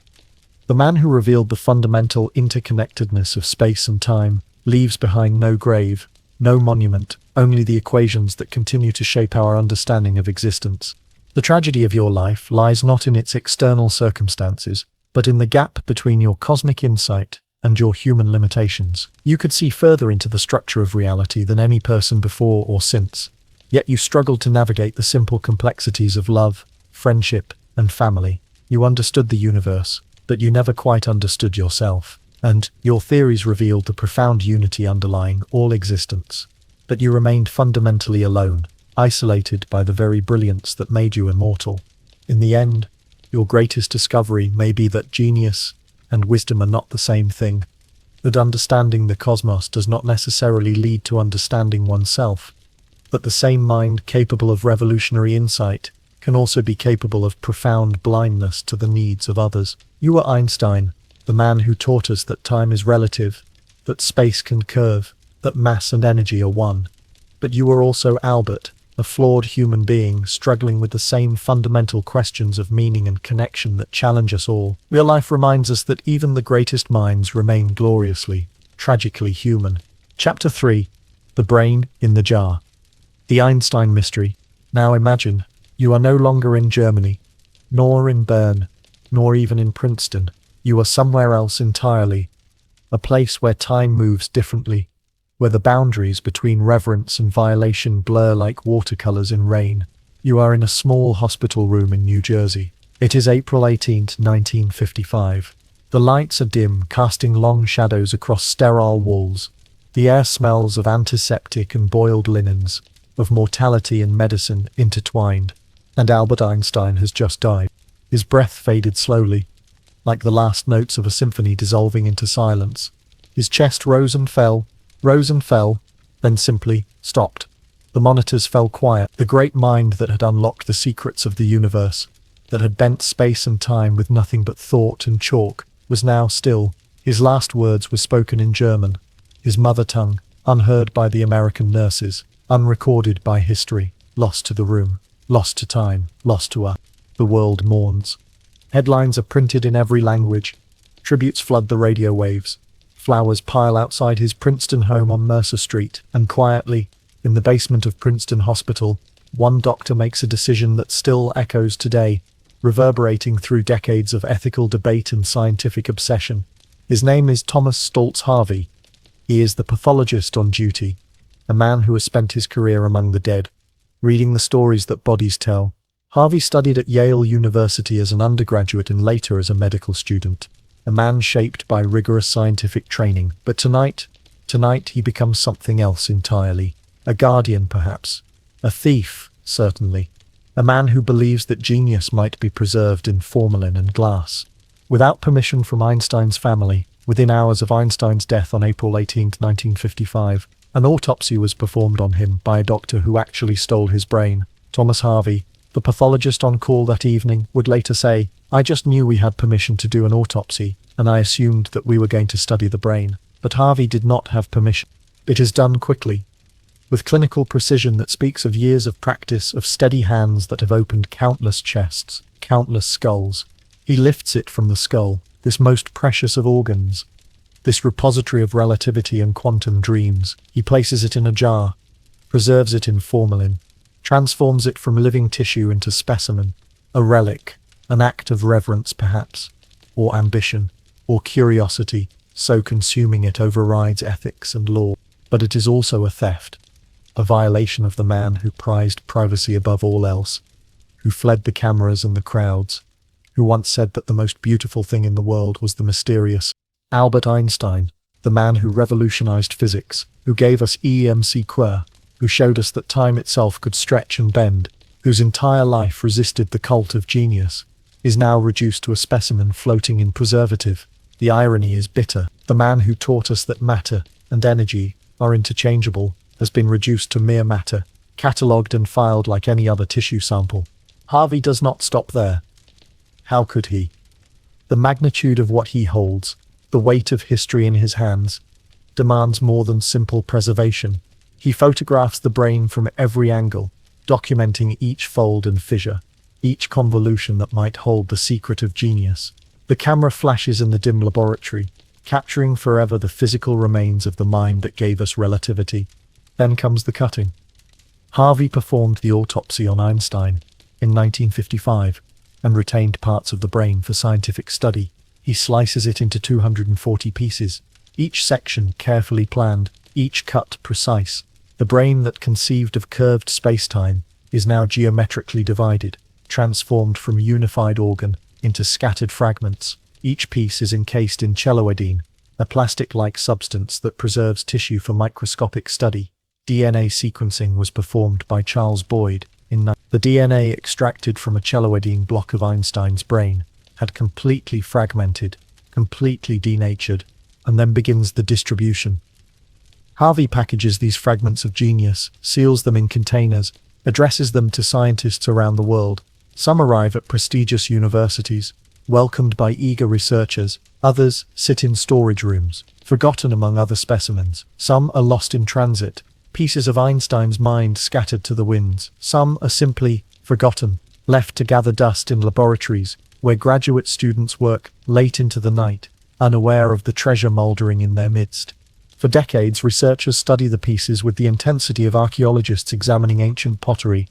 The man who revealed the fundamental interconnectedness of space and time leaves behind no grave, no monument, only the equations that continue to shape our understanding of existence. The tragedy of your life lies not in its external circumstances, but in the gap between your cosmic insight and your human limitations. You could see further into the structure of reality than any person before or since. Yet you struggled to navigate the simple complexities of love, friendship, and family. You understood the universe, but you never quite understood yourself. And your theories revealed the profound unity underlying all existence. But you remained fundamentally alone, isolated by the very brilliance that made you immortal. In the end, your greatest discovery may be that genius and wisdom are not the same thing, that understanding the cosmos does not necessarily lead to understanding oneself, but the same mind capable of revolutionary insight can also be capable of profound blindness to the needs of others. You were Einstein, the man who taught us that time is relative, that space can curve, that mass and energy are one. But you were also Albert, a flawed human being struggling with the same fundamental questions of meaning and connection that challenge us all. Real life reminds us that even the greatest minds remain gloriously, tragically human. Chapter 3. The Brain in the Jar. The Einstein Mystery. Now imagine, you are no longer in Germany, nor in Bern, nor even in Princeton. You are somewhere else entirely, a place where time moves differently, where the boundaries between reverence and violation blur like watercolors in rain. You are in a small hospital room in New Jersey. It is April 18th, 1955. The lights are dim, casting long shadows across sterile walls. The air smells of antiseptic and boiled linens, of mortality and medicine intertwined. And Albert Einstein has just died. His breath faded slowly, like the last notes of a symphony dissolving into silence. His chest rose and fell, then simply stopped. The monitors fell quiet. The great mind that had unlocked the secrets of the universe, that had bent space and time with nothing but thought and chalk, was now still. His last words were spoken in German, his mother tongue, unheard by the American nurses, unrecorded by history, lost to the room, lost to time, lost to us. The world mourns. Headlines are printed in every language. Tributes flood the radio waves. Flowers pile outside his Princeton home on Mercer Street, and quietly, in the basement of Princeton Hospital, one doctor makes a decision that still echoes today, reverberating through decades of ethical debate and scientific obsession. His name is Thomas Stoltz Harvey. He is the pathologist on duty, a man who has spent his career among the dead, reading the stories that bodies tell. Harvey studied at Yale University as an undergraduate and later as a medical student, a man shaped by rigorous scientific training. But tonight he becomes something else entirely. A guardian, perhaps. A thief, certainly. A man who believes that genius might be preserved in formalin and glass. Without permission from Einstein's family, within hours of Einstein's death on April 18, 1955, an autopsy was performed on him by a doctor who actually stole his brain. Thomas Harvey, the pathologist on call that evening, would later say, "I just knew we had permission to do an autopsy, and I assumed that we were going to study the brain." But Harvey did not have permission. It is done quickly, with clinical precision that speaks of years of practice, of steady hands that have opened countless chests, countless skulls. He lifts it from the skull, this most precious of organs, this repository of relativity and quantum dreams. He places it in a jar, preserves it in formalin, transforms it from living tissue into specimen, a relic, an act of reverence perhaps, or ambition, or curiosity, so consuming it overrides ethics and law. But it is also a theft, a violation of the man who prized privacy above all else, who fled the cameras and the crowds, who once said that the most beautiful thing in the world was the mysterious. Albert Einstein, the man who revolutionized physics, who gave us EMC², who showed us that time itself could stretch and bend, whose entire life resisted the cult of genius, is now reduced to a specimen floating in preservative. The irony is bitter. The man who taught us that matter and energy are interchangeable has been reduced to mere matter, catalogued and filed like any other tissue sample. Harvey does not stop there. How could he? The magnitude of what he holds, the weight of history in his hands, demands more than simple preservation. He photographs the brain from every angle, documenting each fold and fissure, each convolution that might hold the secret of genius. The camera flashes in the dim laboratory, capturing forever the physical remains of the mind that gave us relativity. Then comes the cutting. Harvey performed the autopsy on Einstein in 1955 and retained parts of the brain for scientific study. He slices it into 240 pieces, each section carefully planned, each cut precise. The brain that conceived of curved space-time is now geometrically divided, transformed from unified organ into scattered fragments. Each piece is encased in celloidine, a plastic-like substance that preserves tissue for microscopic study. DNA sequencing was performed by Charles Boyd the DNA extracted from a celloidine block of Einstein's brain had completely fragmented, completely denatured, and then begins the distribution. Harvey packages these fragments of genius, seals them in containers, addresses them to scientists around the world. Some arrive at prestigious universities, welcomed by eager researchers. Others sit in storage rooms, forgotten among other specimens. Some are lost in transit, pieces of Einstein's mind scattered to the winds. Some are simply forgotten, left to gather dust in laboratories where graduate students work late into the night, unaware of the treasure mouldering in their midst. For decades, researchers study the pieces with the intensity of archaeologists examining ancient pottery.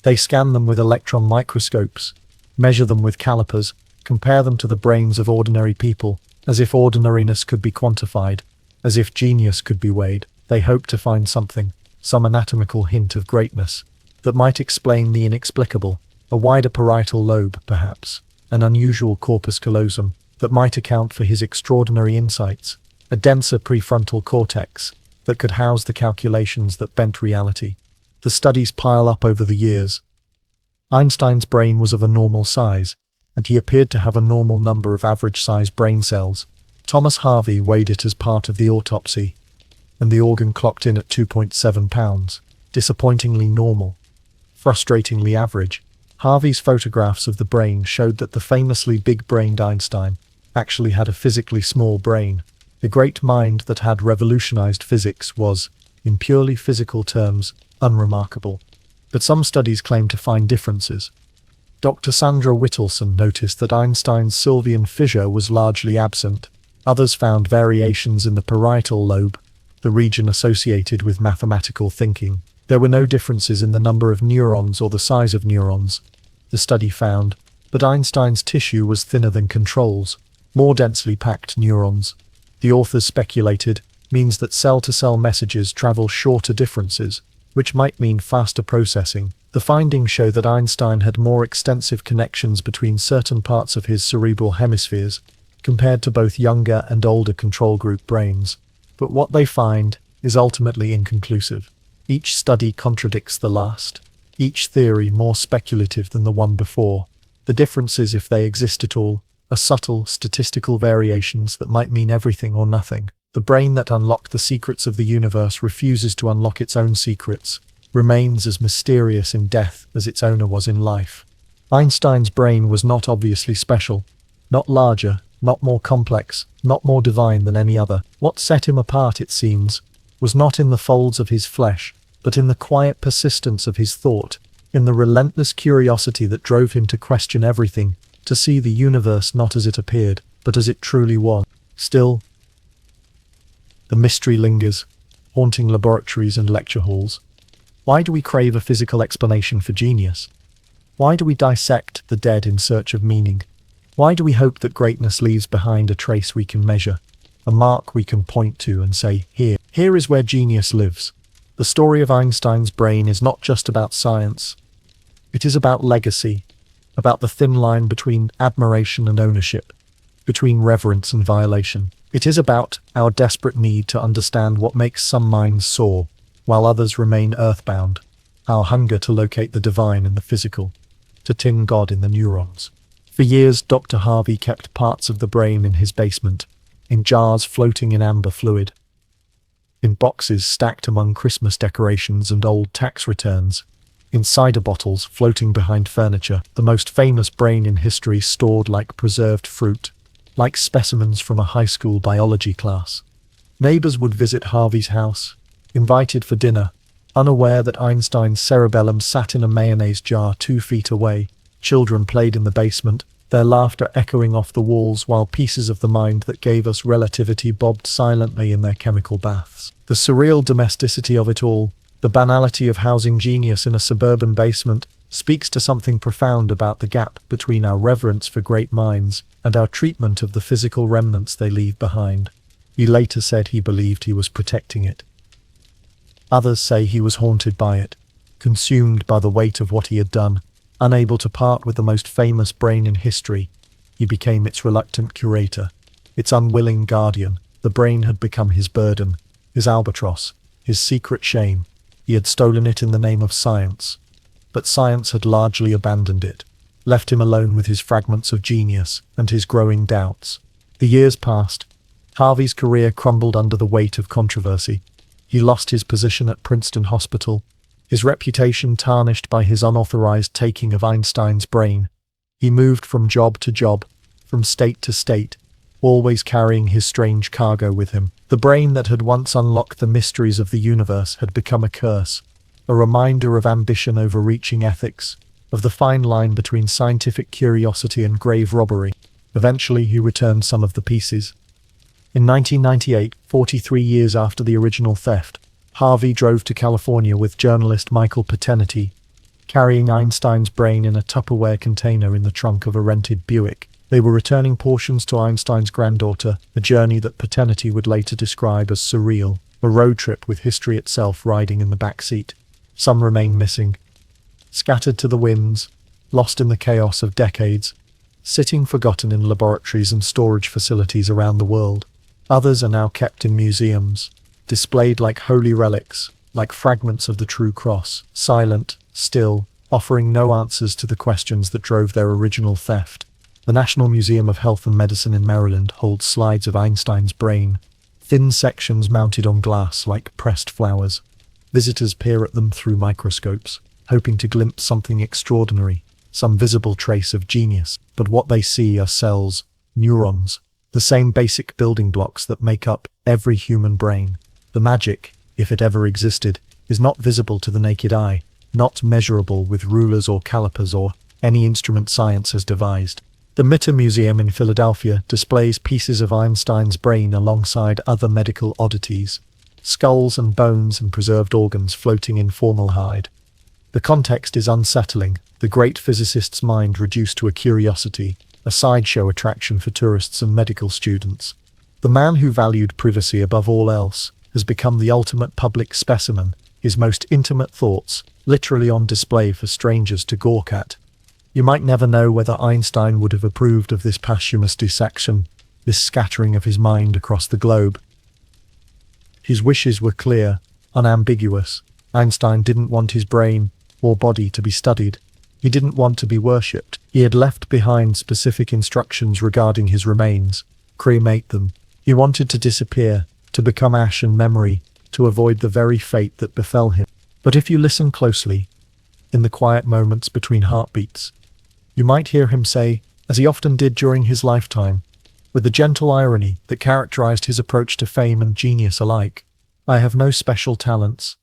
They scan them with electron microscopes, measure them with calipers, compare them to the brains of ordinary people, as if ordinariness could be quantified, as if genius could be weighed. They hope to find something, some anatomical hint of greatness, that might explain the inexplicable, a wider parietal lobe, perhaps, an unusual corpus callosum, that might account for his extraordinary insights, a denser prefrontal cortex that could house the calculations that bent reality. The studies pile up over the years. Einstein's brain was of a normal size, and he appeared to have a normal number of average-sized brain cells. Thomas Harvey weighed it as part of the autopsy, and the organ clocked in at 2.7 pounds, disappointingly normal, frustratingly average. Harvey's photographs of the brain showed that the famously big-brained Einstein actually had a physically small brain. The great mind that had revolutionized physics was, in purely physical terms, unremarkable. But some studies claim to find differences. Dr. Sandra Whittleson noticed that Einstein's Sylvian fissure was largely absent. Others found variations in the parietal lobe, the region associated with mathematical thinking. There were no differences in the number of neurons or the size of neurons. The study found that Einstein's tissue was thinner than controls, more densely packed neurons. The authors speculated means that cell-to-cell messages travel shorter differences, which might mean faster processing. The findings show that Einstein had more extensive connections between certain parts of his cerebral hemispheres, compared to both younger and older control group brains. But what they find is ultimately inconclusive. Each study contradicts the last, each theory more speculative than the one before. The differences, if they exist at all, are subtle, statistical variations that might mean everything or nothing. The brain that unlocked the secrets of the universe refuses to unlock its own secrets, remains as mysterious in death as its owner was in life. Einstein's brain was not obviously special, not larger, not more complex, not more divine than any other. What set him apart, it seems, was not in the folds of his flesh, but in the quiet persistence of his thought, in the relentless curiosity that drove him to question everything, to see the universe not as it appeared, but as it truly was. Still, the mystery lingers, haunting laboratories and lecture halls. Why do we crave a physical explanation for genius? Why do we dissect the dead in search of meaning? Why do we hope that greatness leaves behind a trace we can measure, a mark we can point to and say, here is where genius lives? The story of Einstein's brain is not just about science. It is about legacy, about the thin line between admiration and ownership, between reverence and violation. It is about our desperate need to understand what makes some minds soar, while others remain earthbound, our hunger to locate the divine in the physical, to tin God in the neurons. For years, Dr. Harvey kept parts of the brain in his basement, in jars floating in amber fluid, in boxes stacked among Christmas decorations and old tax returns, in cider bottles floating behind furniture, the most famous brain in history stored like preserved fruit, like specimens from a high school biology class. Neighbors would visit Harvey's house, invited for dinner, unaware that Einstein's cerebellum sat in a mayonnaise jar 2 feet away. Children played in the basement, their laughter echoing off the walls while pieces of the mind that gave us relativity bobbed silently in their chemical baths. The surreal domesticity of it all, the banality of housing genius in a suburban basement, speaks to something profound about the gap between our reverence for great minds and our treatment of the physical remnants they leave behind. He later said he believed he was protecting it. Others say he was haunted by it, consumed by the weight of what he had done. Unable to part with the most famous brain in history, he became its reluctant curator, its unwilling guardian. The brain had become his burden, his albatross, his secret shame. He had stolen it in the name of science. But science had largely abandoned it, left him alone with his fragments of genius and his growing doubts. The years passed. Harvey's career crumbled under the weight of controversy. He lost his position at Princeton Hospital, his reputation tarnished by his unauthorized taking of Einstein's brain. He moved from job to job, from state to state, always carrying his strange cargo with him. The brain that had once unlocked the mysteries of the universe had become a curse, a reminder of ambition overreaching ethics, of the fine line between scientific curiosity and grave robbery. Eventually, he returned some of the pieces. In 1998, 43 years after the original theft, Harvey drove to California with journalist Michael Paternity, carrying Einstein's brain in a Tupperware container in the trunk of a rented Buick. They were returning portions to Einstein's granddaughter, a journey that Paternity would later describe as surreal, a road trip with history itself riding in the back seat. Some remain missing, scattered to the winds, lost in the chaos of decades, sitting forgotten in laboratories and storage facilities around the world. Others are now kept in museums, displayed like holy relics, like fragments of the true cross, silent, still, offering no answers to the questions that drove their original theft. The National Museum of Health and Medicine in Maryland holds slides of Einstein's brain, thin sections mounted on glass like pressed flowers. Visitors peer at them through microscopes, hoping to glimpse something extraordinary, some visible trace of genius. But what they see are cells, neurons, the same basic building blocks that make up every human brain. The magic, if it ever existed, is not visible to the naked eye, not measurable with rulers or calipers or any instrument science has devised. The Mitter Museum in Philadelphia displays pieces of Einstein's brain alongside other medical oddities, skulls and bones and preserved organs floating in formaldehyde. The context is unsettling, the great physicist's mind reduced to a curiosity, a sideshow attraction for tourists and medical students. The man who valued privacy above all else has become the ultimate public specimen, his most intimate thoughts, literally on display for strangers to gawk at. You might never know whether Einstein would have approved of this posthumous dissection, this scattering of his mind across the globe. His wishes were clear, unambiguous. Einstein didn't want his brain or body to be studied. He didn't want to be worshipped. He had left behind specific instructions regarding his remains. Cremate them. He wanted to disappear, to become ash and memory, to avoid the very fate that befell him. But if you listen closely, in the quiet moments between heartbeats, you might hear him say, as he often did during his lifetime, with the gentle irony that characterized his approach to fame and genius alike, "I have no special talents.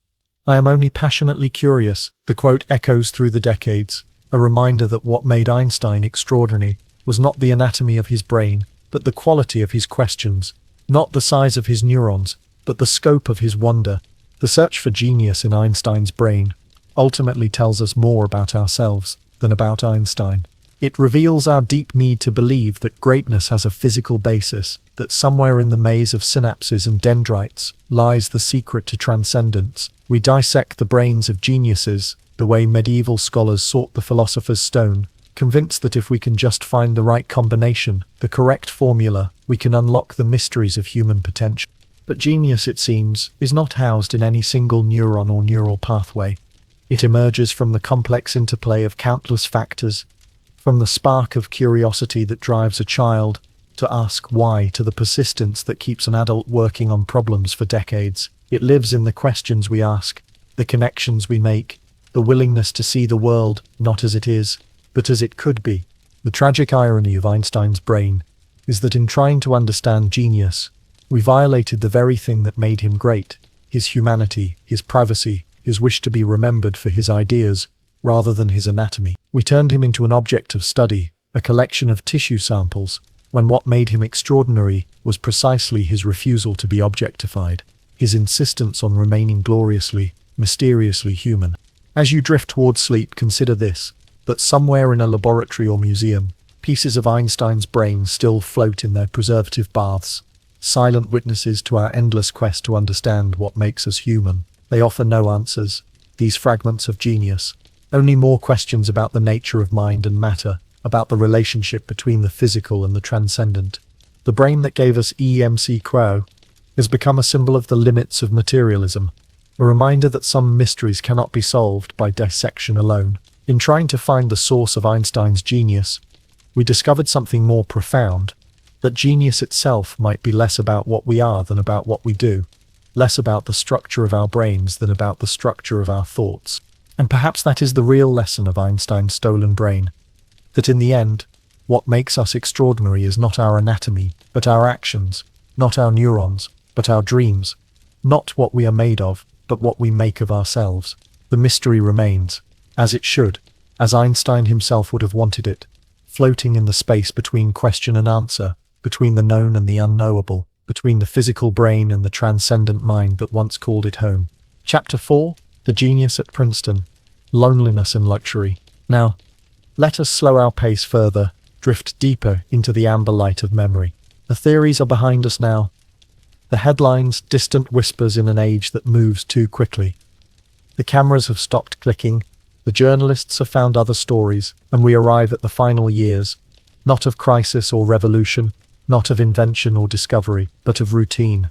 I am only passionately curious." The quote echoes through the decades, a reminder that what made Einstein extraordinary was not the anatomy of his brain, but the quality of his questions, not the size of his neurons, but the scope of his wonder. The search for genius in Einstein's brain ultimately tells us more about ourselves than about Einstein. It reveals our deep need to believe that greatness has a physical basis, that somewhere in the maze of synapses and dendrites lies the secret to transcendence. We dissect the brains of geniuses, the way medieval scholars sought the philosopher's stone, convinced that if we can just find the right combination, the correct formula, we can unlock the mysteries of human potential. But genius, it seems, is not housed in any single neuron or neural pathway. It emerges from the complex interplay of countless factors, from the spark of curiosity that drives a child to ask why, to the persistence that keeps an adult working on problems for decades. It lives in the questions we ask, the connections we make, the willingness to see the world not as it is, but as it could be. The tragic irony of Einstein's brain is that in trying to understand genius, we violated the very thing that made him great: his humanity, his privacy, his wish to be remembered for his ideas, rather than his anatomy. We turned him into an object of study, a collection of tissue samples, when what made him extraordinary was precisely his refusal to be objectified, his insistence on remaining gloriously, mysteriously human. As you drift towards sleep, consider this, that somewhere in a laboratory or museum, pieces of Einstein's brain still float in their preservative baths, silent witnesses to our endless quest to understand what makes us human. They offer no answers, these fragments of genius. Only more questions about the nature of mind and matter, about the relationship between the physical and the transcendent. The brain that gave us EMC Crow has become a symbol of the limits of materialism, a reminder that some mysteries cannot be solved by dissection alone. In trying to find the source of Einstein's genius, we discovered something more profound, that genius itself might be less about what we are than about what we do, less about the structure of our brains than about the structure of our thoughts. And perhaps that is the real lesson of Einstein's stolen brain, that in the end, what makes us extraordinary is not our anatomy, but our actions, not our neurons, but our dreams, not what we are made of, but what we make of ourselves. The mystery remains, as it should, as Einstein himself would have wanted it, floating in the space between question and answer, between the known and the unknowable, between the physical brain and the transcendent mind that once called it home. Chapter 4, The Genius at Princeton, Loneliness and Luxury. Now, let us slow our pace further, drift deeper into the amber light of memory. The theories are behind us now. The headlines, distant whispers in an age that moves too quickly. The cameras have stopped clicking, the journalists have found other stories, and we arrive at the final years, not of crisis or revolution, not of invention or discovery, but of routine.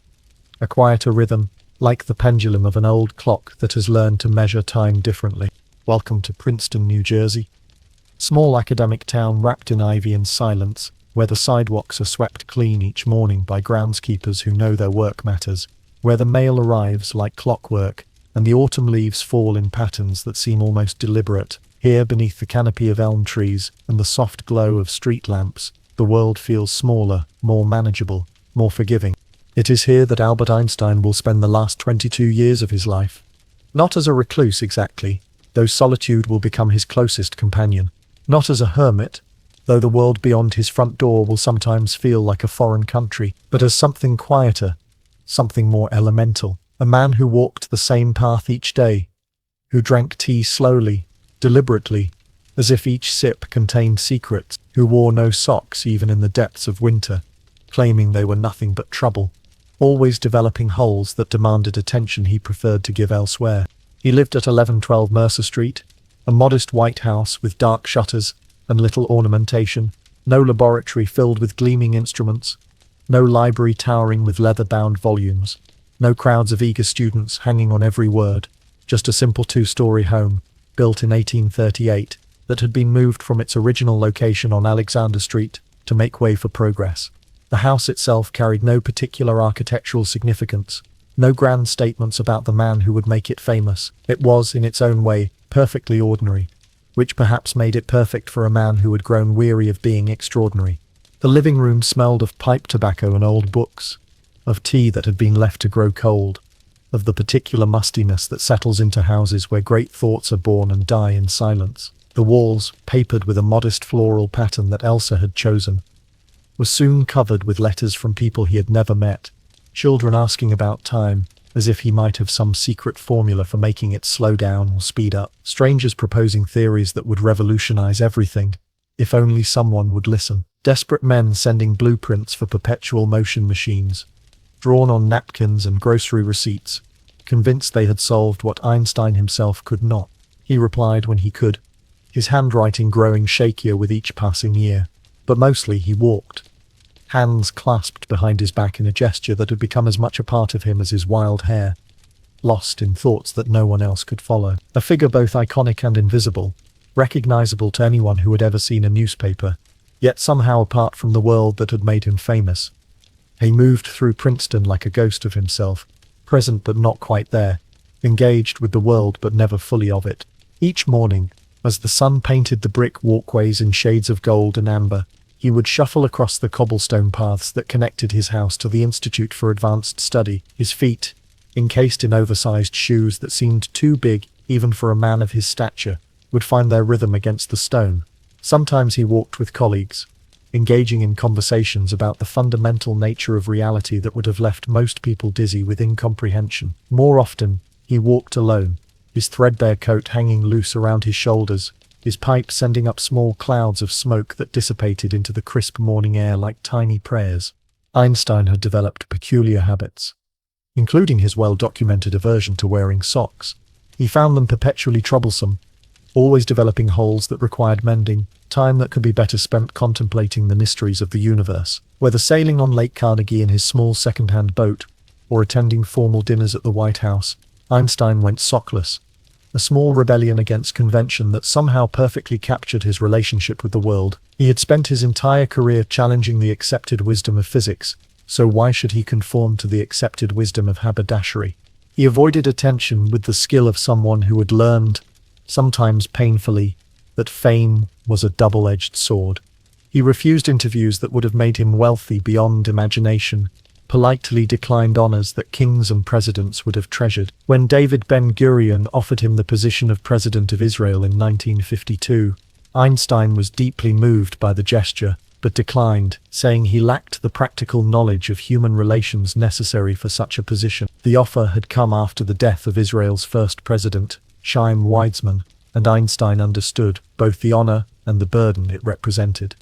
A quieter rhythm, like the pendulum of an old clock that has learned to measure time differently. Welcome to Princeton, New Jersey. Small academic town wrapped in ivy and silence, where the sidewalks are swept clean each morning by groundskeepers who know their work matters, where the mail arrives like clockwork, and the autumn leaves fall in patterns that seem almost deliberate. Here, beneath the canopy of elm trees and the soft glow of street lamps, the world feels smaller, more manageable, more forgiving. It is here that Albert Einstein will spend the last 22 years of his life. Not as a recluse exactly, though solitude will become his closest companion. Not as a hermit, though the world beyond his front door will sometimes feel like a foreign country, but as something quieter, something more elemental. A man who walked the same path each day, who drank tea slowly, deliberately, as if each sip contained secrets, who wore no socks even in the depths of winter, claiming they were nothing but trouble, always developing holes that demanded attention he preferred to give elsewhere. He lived at 1112 Mercer Street, a modest white house with dark shutters and little ornamentation, no laboratory filled with gleaming instruments, no library towering with leather-bound volumes, no crowds of eager students hanging on every word, just a simple two-story home, built in 1838, that had been moved from its original location on Alexander Street to make way for progress. The house itself carried no particular architectural significance, no grand statements about the man who would make it famous. It was, in its own way, perfectly ordinary, which perhaps made it perfect for a man who had grown weary of being extraordinary. The living room smelled of pipe tobacco and old books, of tea that had been left to grow cold, of the particular mustiness that settles into houses where great thoughts are born and die in silence. The walls, papered with a modest floral pattern that Elsa had chosen, were soon covered with letters from people he had never met, children asking about time, as if he might have some secret formula for making it slow down or speed up, strangers proposing theories that would revolutionize everything, if only someone would listen, desperate men sending blueprints for perpetual motion machines, drawn on napkins and grocery receipts, convinced they had solved what Einstein himself could not. He replied when he could, his handwriting growing shakier with each passing year. But mostly he walked, hands clasped behind his back in a gesture that had become as much a part of him as his wild hair, lost in thoughts that no one else could follow. A figure both iconic and invisible, recognizable to anyone who had ever seen a newspaper, yet somehow apart from the world that had made him famous. He moved through Princeton like a ghost of himself, present but not quite there, engaged with the world but never fully of it. Each morning, as the sun painted the brick walkways in shades of gold and amber, he would shuffle across the cobblestone paths that connected his house to the Institute for Advanced Study, his feet, encased in oversized shoes that seemed too big even for a man of his stature, would find their rhythm against the stone. Sometimes he walked with colleagues, engaging in conversations about the fundamental nature of reality that would have left most people dizzy with incomprehension. More often, he walked alone, his threadbare coat hanging loose around his shoulders, his pipe sending up small clouds of smoke that dissipated into the crisp morning air like tiny prayers. Einstein had developed peculiar habits. including his well-documented aversion to wearing socks. He found them perpetually troublesome, always developing holes that required mending, time that could be better spent contemplating the mysteries of the universe. Whether sailing on Lake Carnegie in his small second-hand boat, or attending formal dinners at the White House, Einstein went sockless, a small rebellion against convention that somehow perfectly captured his relationship with the world. He had spent his entire career challenging the accepted wisdom of physics, so why should he conform to the accepted wisdom of haberdashery? He avoided attention with the skill of someone who had learned, sometimes painfully, that fame was a double-edged sword. He refused interviews that would have made him wealthy beyond imagination, politely declined honors that kings and presidents would have treasured. When David Ben-Gurion offered him the position of president of Israel in 1952, Einstein was deeply moved by the gesture, but declined, saying he lacked the practical knowledge of human relations necessary for such a position. The offer had come after the death of Israel's first president, Chaim Weizmann, and Einstein understood both the honor and the burden it represented.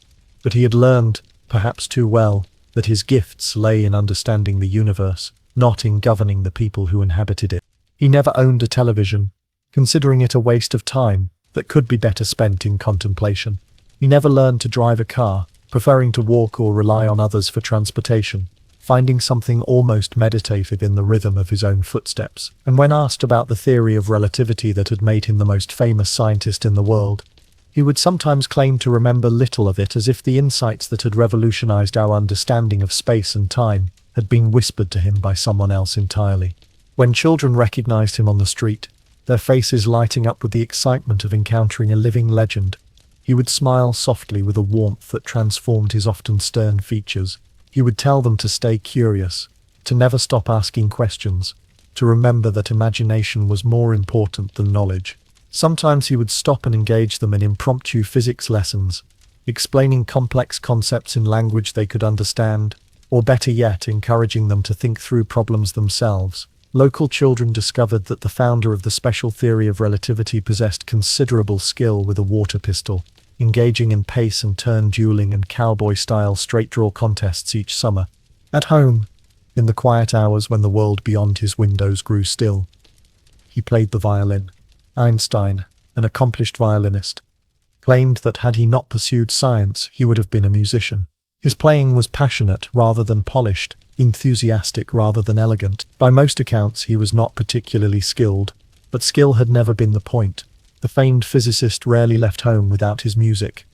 But he had learned, perhaps too well, that his gifts lay in understanding the universe, not in governing the people who inhabited it. He never owned a television, considering it a waste of time that could be better spent in contemplation. He never learned to drive a car, preferring to walk or rely on others for transportation, finding something almost meditative in the rhythm of his own footsteps. And when asked about the theory of relativity that had made him the most famous scientist in the world, he would sometimes claim to remember little of it, as if the insights that had revolutionized our understanding of space and time had been whispered to him by someone else entirely. When children recognized him on the street, their faces lighting up with the excitement of encountering a living legend, he would smile softly with a warmth that transformed his often stern features. He would tell them to stay curious, to never stop asking questions, to remember that imagination was more important than knowledge. Sometimes he would stop and engage them in impromptu physics lessons, explaining complex concepts in language they could understand, or better yet, encouraging them to think through problems themselves. Local children discovered that the founder of the special theory of relativity possessed considerable skill with a water pistol, engaging in pace and turn dueling and cowboy-style straight-draw contests each summer. At home, in the quiet hours when the world beyond his windows grew still, he played the violin. Einstein, an accomplished violinist, claimed that had he not pursued science, he would have been a musician. His playing was passionate rather than polished, enthusiastic rather than elegant. By most accounts, he was not particularly skilled, but skill had never been the point. The famed physicist rarely left home without his music,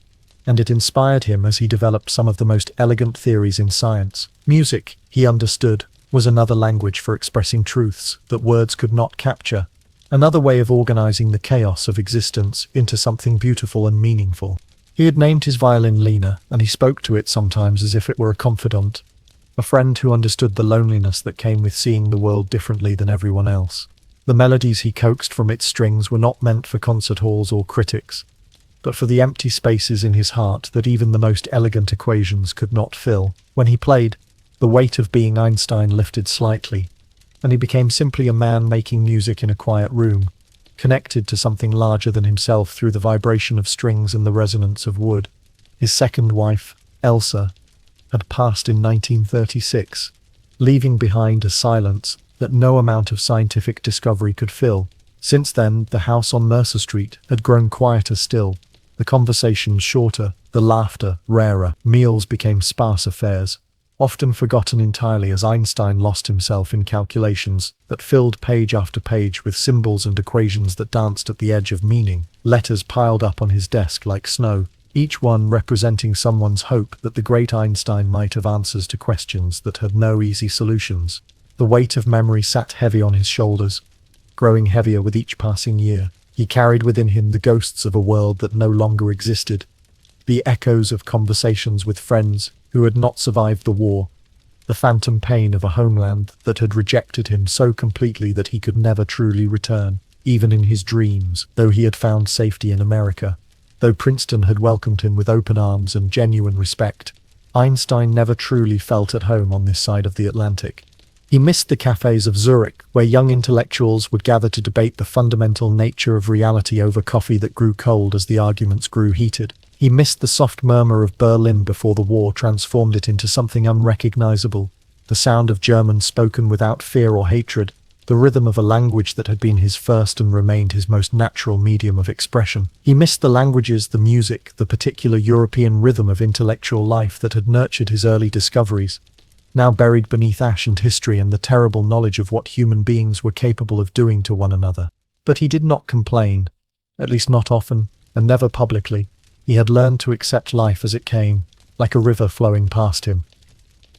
and it inspired him as he developed some of the most elegant theories in science. Music, he understood, was another language for expressing truths that words could not capture, another way of organizing the chaos of existence into something beautiful and meaningful. He had named his violin Lena, and he spoke to it sometimes as if it were a confidant, a friend who understood the loneliness that came with seeing the world differently than everyone else. The melodies he coaxed from its strings were not meant for concert halls or critics, but for the empty spaces in his heart that even the most elegant equations could not fill. When he played, the weight of being Einstein lifted slightly, and he became simply a man making music in a quiet room, connected to something larger than himself through the vibration of strings and the resonance of wood. His second wife, Elsa, had passed in 1936, leaving behind a silence that no amount of scientific discovery could fill. Since then, the house on Mercer Street had grown quieter still, the conversations shorter, the laughter rarer. Meals became sparse affairs, often forgotten entirely as Einstein lost himself in calculations that filled page after page with symbols and equations that danced at the edge of meaning. Letters piled up on his desk like snow, each one representing someone's hope that the great Einstein might have answers to questions that had no easy solutions. The weight of memory sat heavy on his shoulders, growing heavier with each passing year. He carried within him the ghosts of a world that no longer existed, the echoes of conversations with friends who had not survived the war, the phantom pain of a homeland that had rejected him so completely that he could never truly return, even in his dreams. Though he had found safety in America, though Princeton had welcomed him with open arms and genuine respect, Einstein never truly felt at home on this side of the Atlantic. He missed the cafes of Zurich, where young intellectuals would gather to debate the fundamental nature of reality over coffee that grew cold as the arguments grew heated. He missed the soft murmur of Berlin before the war transformed it into something unrecognizable, the sound of German spoken without fear or hatred, the rhythm of a language that had been his first and remained his most natural medium of expression. He missed the languages, the music, the particular European rhythm of intellectual life that had nurtured his early discoveries, now buried beneath ash and history and the terrible knowledge of what human beings were capable of doing to one another. But he did not complain, at least not often, and never publicly. He had learned to accept life as it came, like a river flowing past him.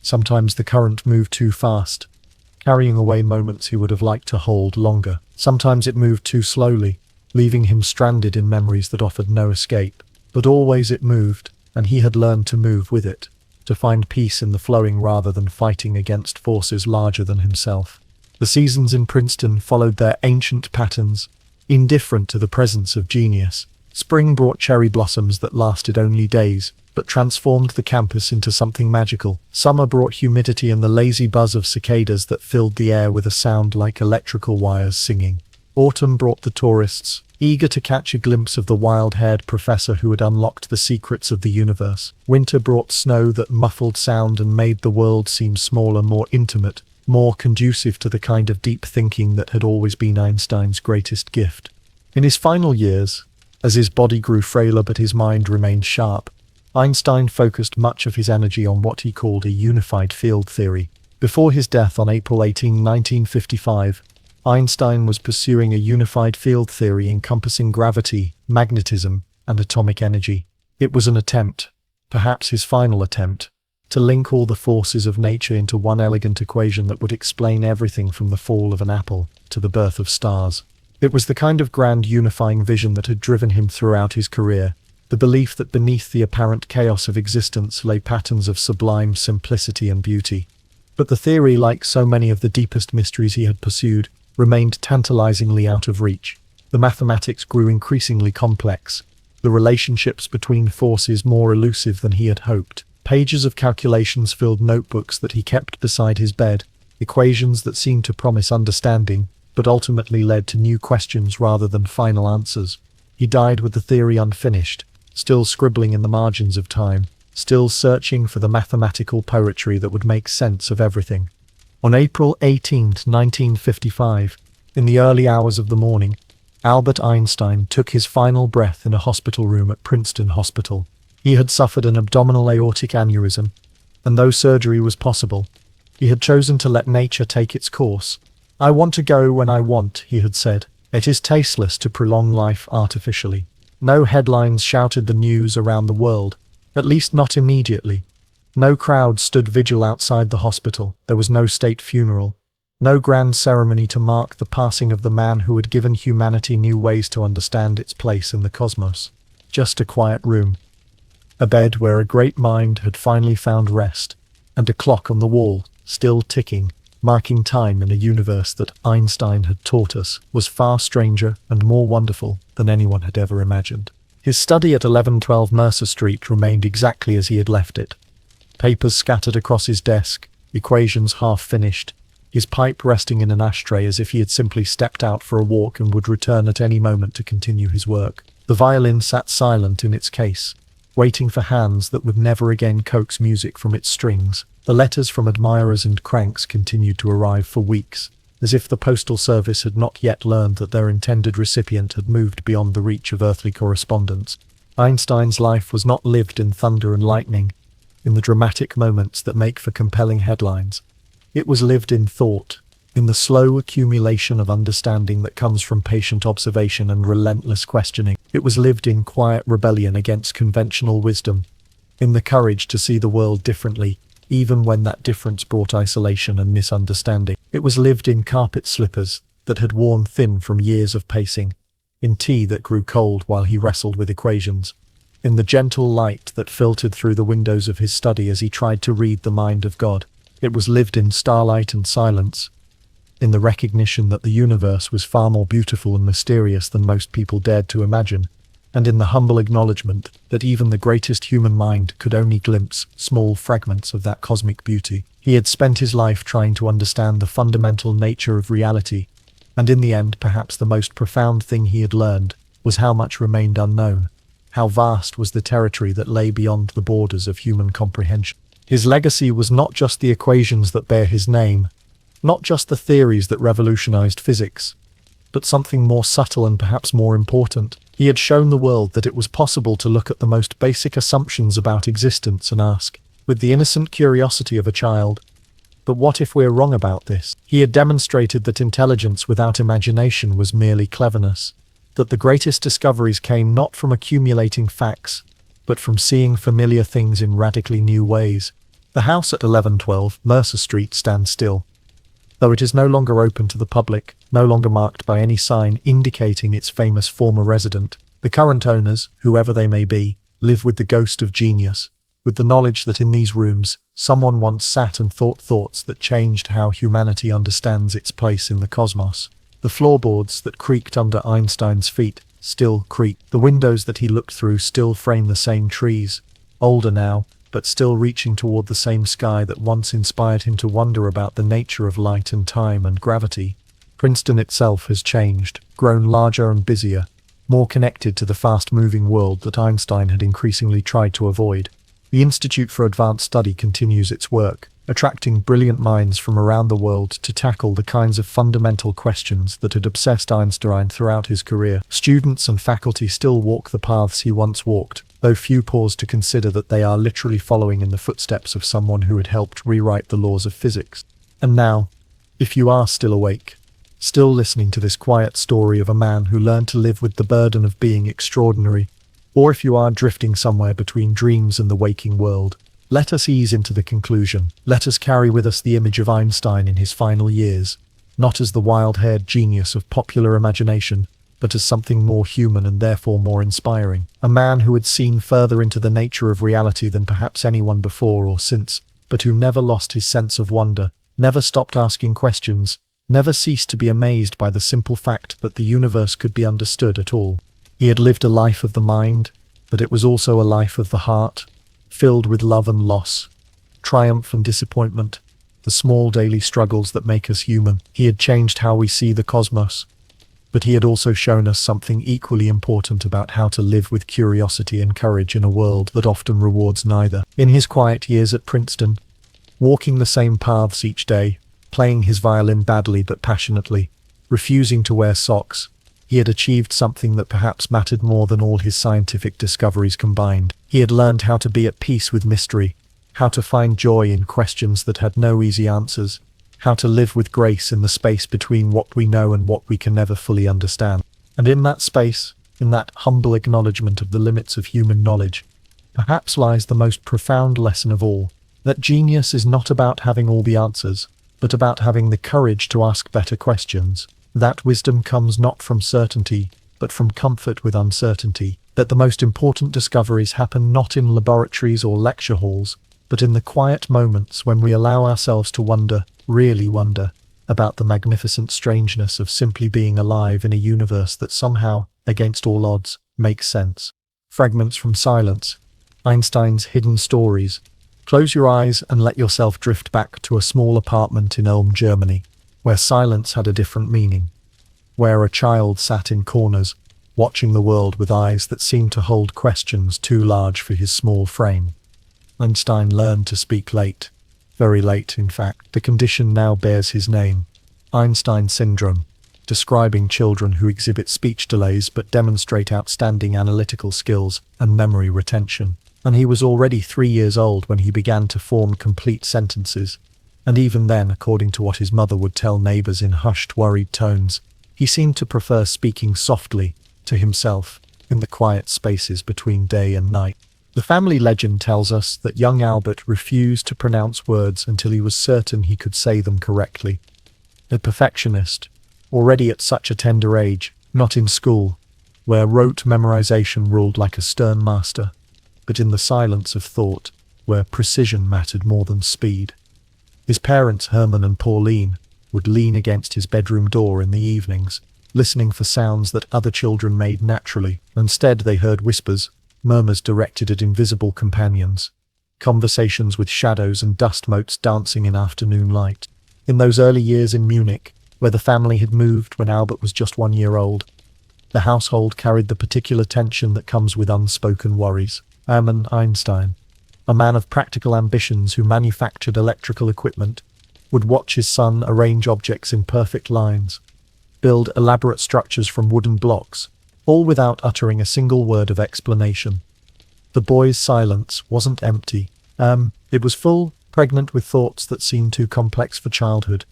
Sometimes the current moved too fast, carrying away moments he would have liked to hold longer. Sometimes it moved too slowly, leaving him stranded in memories that offered no escape. But always it moved, and he had learned to move with it, to find peace in the flowing rather than fighting against forces larger than himself. The seasons in Princeton followed their ancient patterns, indifferent to the presence of genius. Spring brought cherry blossoms that lasted only days, but transformed the campus into something magical. Summer brought humidity and the lazy buzz of cicadas that filled the air with a sound like electrical wires singing. Autumn brought the tourists, eager to catch a glimpse of the wild-haired professor who had unlocked the secrets of the universe. Winter brought snow that muffled sound and made the world seem smaller, more intimate, more conducive to the kind of deep thinking that had always been Einstein's greatest gift. In his final years, as his body grew frailer but his mind remained sharp, Einstein focused much of his energy on what he called a unified field theory. Before his death on April 18, 1955, Einstein was pursuing a unified field theory encompassing gravity, magnetism, and atomic energy. It was an attempt, perhaps his final attempt, to link all the forces of nature into one elegant equation that would explain everything from the fall of an apple to the birth of stars. It was the kind of grand unifying vision that had driven him throughout his career, the belief that beneath the apparent chaos of existence lay patterns of sublime simplicity and beauty. But the theory, like so many of the deepest mysteries he had pursued, remained tantalizingly out of reach. The mathematics grew increasingly complex, the relationships between forces more elusive than he had hoped. Pages of calculations filled notebooks that he kept beside his bed, equations that seemed to promise understanding, but ultimately led to new questions rather than final answers. He died with the theory unfinished, still scribbling in the margins of time, still searching for the mathematical poetry that would make sense of everything. On April 18, 1955, in the early hours of the morning, Albert Einstein took his final breath in a hospital room at Princeton Hospital. He had suffered an abdominal aortic aneurysm, and though surgery was possible, he had chosen to let nature take its course. "I want to go when I want," he had said. "It is tasteless to prolong life artificially." No headlines shouted the news around the world, at least not immediately. No crowd stood vigil outside the hospital. There was no state funeral, no grand ceremony to mark the passing of the man who had given humanity new ways to understand its place in the cosmos. Just a quiet room, a bed where a great mind had finally found rest, and a clock on the wall, still ticking, marking time in a universe that Einstein had taught us was far stranger and more wonderful than anyone had ever imagined. His study at 1112 Mercer Street remained exactly as he had left it. Papers scattered across his desk, equations half finished, his pipe resting in an ashtray as if he had simply stepped out for a walk and would return at any moment to continue his work. The violin sat silent in its case, waiting for hands that would never again coax music from its strings. The letters from admirers and cranks continued to arrive for weeks, as if the postal service had not yet learned that their intended recipient had moved beyond the reach of earthly correspondence. Einstein's life was not lived in thunder and lightning, in the dramatic moments that make for compelling headlines. It was lived in thought, in the slow accumulation of understanding that comes from patient observation and relentless questioning. It was lived in quiet rebellion against conventional wisdom, in the courage to see the world differently, even when that difference brought isolation and misunderstanding. It was lived in carpet slippers that had worn thin from years of pacing, in tea that grew cold while he wrestled with equations, in the gentle light that filtered through the windows of his study as he tried to read the mind of God. It was lived in starlight and silence, in the recognition that the universe was far more beautiful and mysterious than most people dared to imagine, and in the humble acknowledgement that even the greatest human mind could only glimpse small fragments of that cosmic beauty. He had spent his life trying to understand the fundamental nature of reality, and in the end, perhaps the most profound thing he had learned was how much remained unknown, how vast was the territory that lay beyond the borders of human comprehension. His legacy was not just the equations that bear his name, not just the theories that revolutionized physics, but something more subtle and perhaps more important. He had shown the world that it was possible to look at the most basic assumptions about existence and ask, with the innocent curiosity of a child, but what if we're wrong about this? He had demonstrated that intelligence without imagination was merely cleverness, that the greatest discoveries came not from accumulating facts, but from seeing familiar things in radically new ways. The house at 1112 Mercer Street stands still, though it is no longer open to the public, no longer marked by any sign indicating its famous former resident. The current owners, whoever they may be, live with the ghost of genius, with the knowledge that in these rooms, someone once sat and thought thoughts that changed how humanity understands its place in the cosmos. The floorboards that creaked under Einstein's feet still creak. The windows that he looked through still frame the same trees, older now, but still reaching toward the same sky that once inspired him to wonder about the nature of light and time and gravity. Princeton itself has changed, grown larger and busier, more connected to the fast-moving world that Einstein had increasingly tried to avoid. The Institute for Advanced Study continues its work, attracting brilliant minds from around the world to tackle the kinds of fundamental questions that had obsessed Einstein throughout his career. Students and faculty still walk the paths he once walked, though few pause to consider that they are literally following in the footsteps of someone who had helped rewrite the laws of physics. And now, if you are still awake, still listening to this quiet story of a man who learned to live with the burden of being extraordinary, or if you are drifting somewhere between dreams and the waking world, let us ease into the conclusion. Let us carry with us the image of Einstein in his final years, not as the wild-haired genius of popular imagination, but as something more human and therefore more inspiring. A man who had seen further into the nature of reality than perhaps anyone before or since, but who never lost his sense of wonder, never stopped asking questions, never ceased to be amazed by the simple fact that the universe could be understood at all. He had lived a life of the mind, but it was also a life of the heart, filled with love and loss, triumph and disappointment, the small daily struggles that make us human. He had changed how we see the cosmos, but he had also shown us something equally important about how to live with curiosity and courage in a world that often rewards neither. In his quiet years at Princeton, walking the same paths each day, playing his violin badly but passionately, refusing to wear socks, he had achieved something that perhaps mattered more than all his scientific discoveries combined. He had learned how to be at peace with mystery, how to find joy in questions that had no easy answers, how to live with grace in the space between what we know and what we can never fully understand. And in that space, in that humble acknowledgement of the limits of human knowledge, perhaps lies the most profound lesson of all, that genius is not about having all the answers, but about having the courage to ask better questions. That wisdom comes not from certainty, but from comfort with uncertainty. That the most important discoveries happen not in laboratories or lecture halls, but in the quiet moments when we allow ourselves to wonder, really wonder, about the magnificent strangeness of simply being alive in a universe that somehow, against all odds, makes sense. Fragments from Silence, Einstein's Hidden Stories. Close your eyes and let yourself drift back to a small apartment in Ulm, Germany, where silence had a different meaning, where a child sat in corners, watching the world with eyes that seemed to hold questions too large for his small frame. Einstein learned to speak late, very late in fact. The condition now bears his name, Einstein syndrome, describing children who exhibit speech delays but demonstrate outstanding analytical skills and memory retention. And he was already 3 years old when he began to form complete sentences. And even then, according to what his mother would tell neighbors in hushed, worried tones, he seemed to prefer speaking softly, to himself, in the quiet spaces between day and night. The family legend tells us that young Albert refused to pronounce words until he was certain he could say them correctly. A perfectionist, already at such a tender age, not in school, where rote memorization ruled like a stern master, but in the silence of thought, where precision mattered more than speed. His parents, Herman and Pauline, would lean against his bedroom door in the evenings, listening for sounds that other children made naturally. Instead, they heard whispers, murmurs directed at invisible companions, conversations with shadows and dust motes dancing in afternoon light. In those early years in Munich, where the family had moved when Albert was just 1 year old, the household carried the particular tension that comes with unspoken worries. Hermann Einstein, a man of practical ambitions who manufactured electrical equipment, would watch his son arrange objects in perfect lines, build elaborate structures from wooden blocks, all without uttering a single word of explanation. The boy's silence wasn't empty. It was full, pregnant with thoughts that seemed too complex for childhood.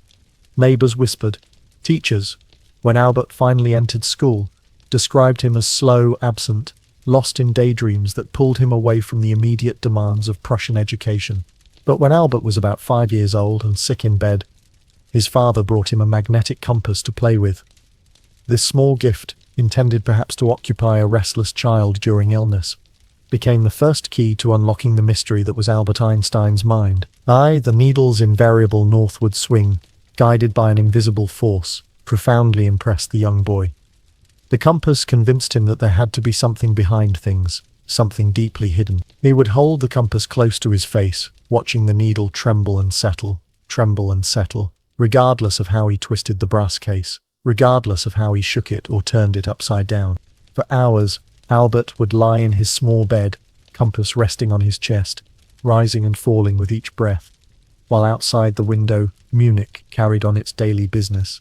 Neighbors whispered. Teachers, when Albert finally entered school, described him as slow, absent, lost in daydreams that pulled him away from the immediate demands of Prussian education. But when Albert was about 5 years old and sick in bed, his father brought him a magnetic compass to play with. This small gift, intended perhaps to occupy a restless child during illness, became the first key to unlocking the mystery that was Albert Einstein's mind. The needle's invariable northward swing, guided by an invisible force, profoundly impressed the young boy. The compass convinced him that there had to be something behind things, something deeply hidden. He would hold the compass close to his face, watching the needle tremble and settle, regardless of how he twisted the brass case, regardless of how he shook it or turned it upside down. For hours, Albert would lie in his small bed, compass resting on his chest, rising and falling with each breath, while outside the window, Munich carried on its daily business.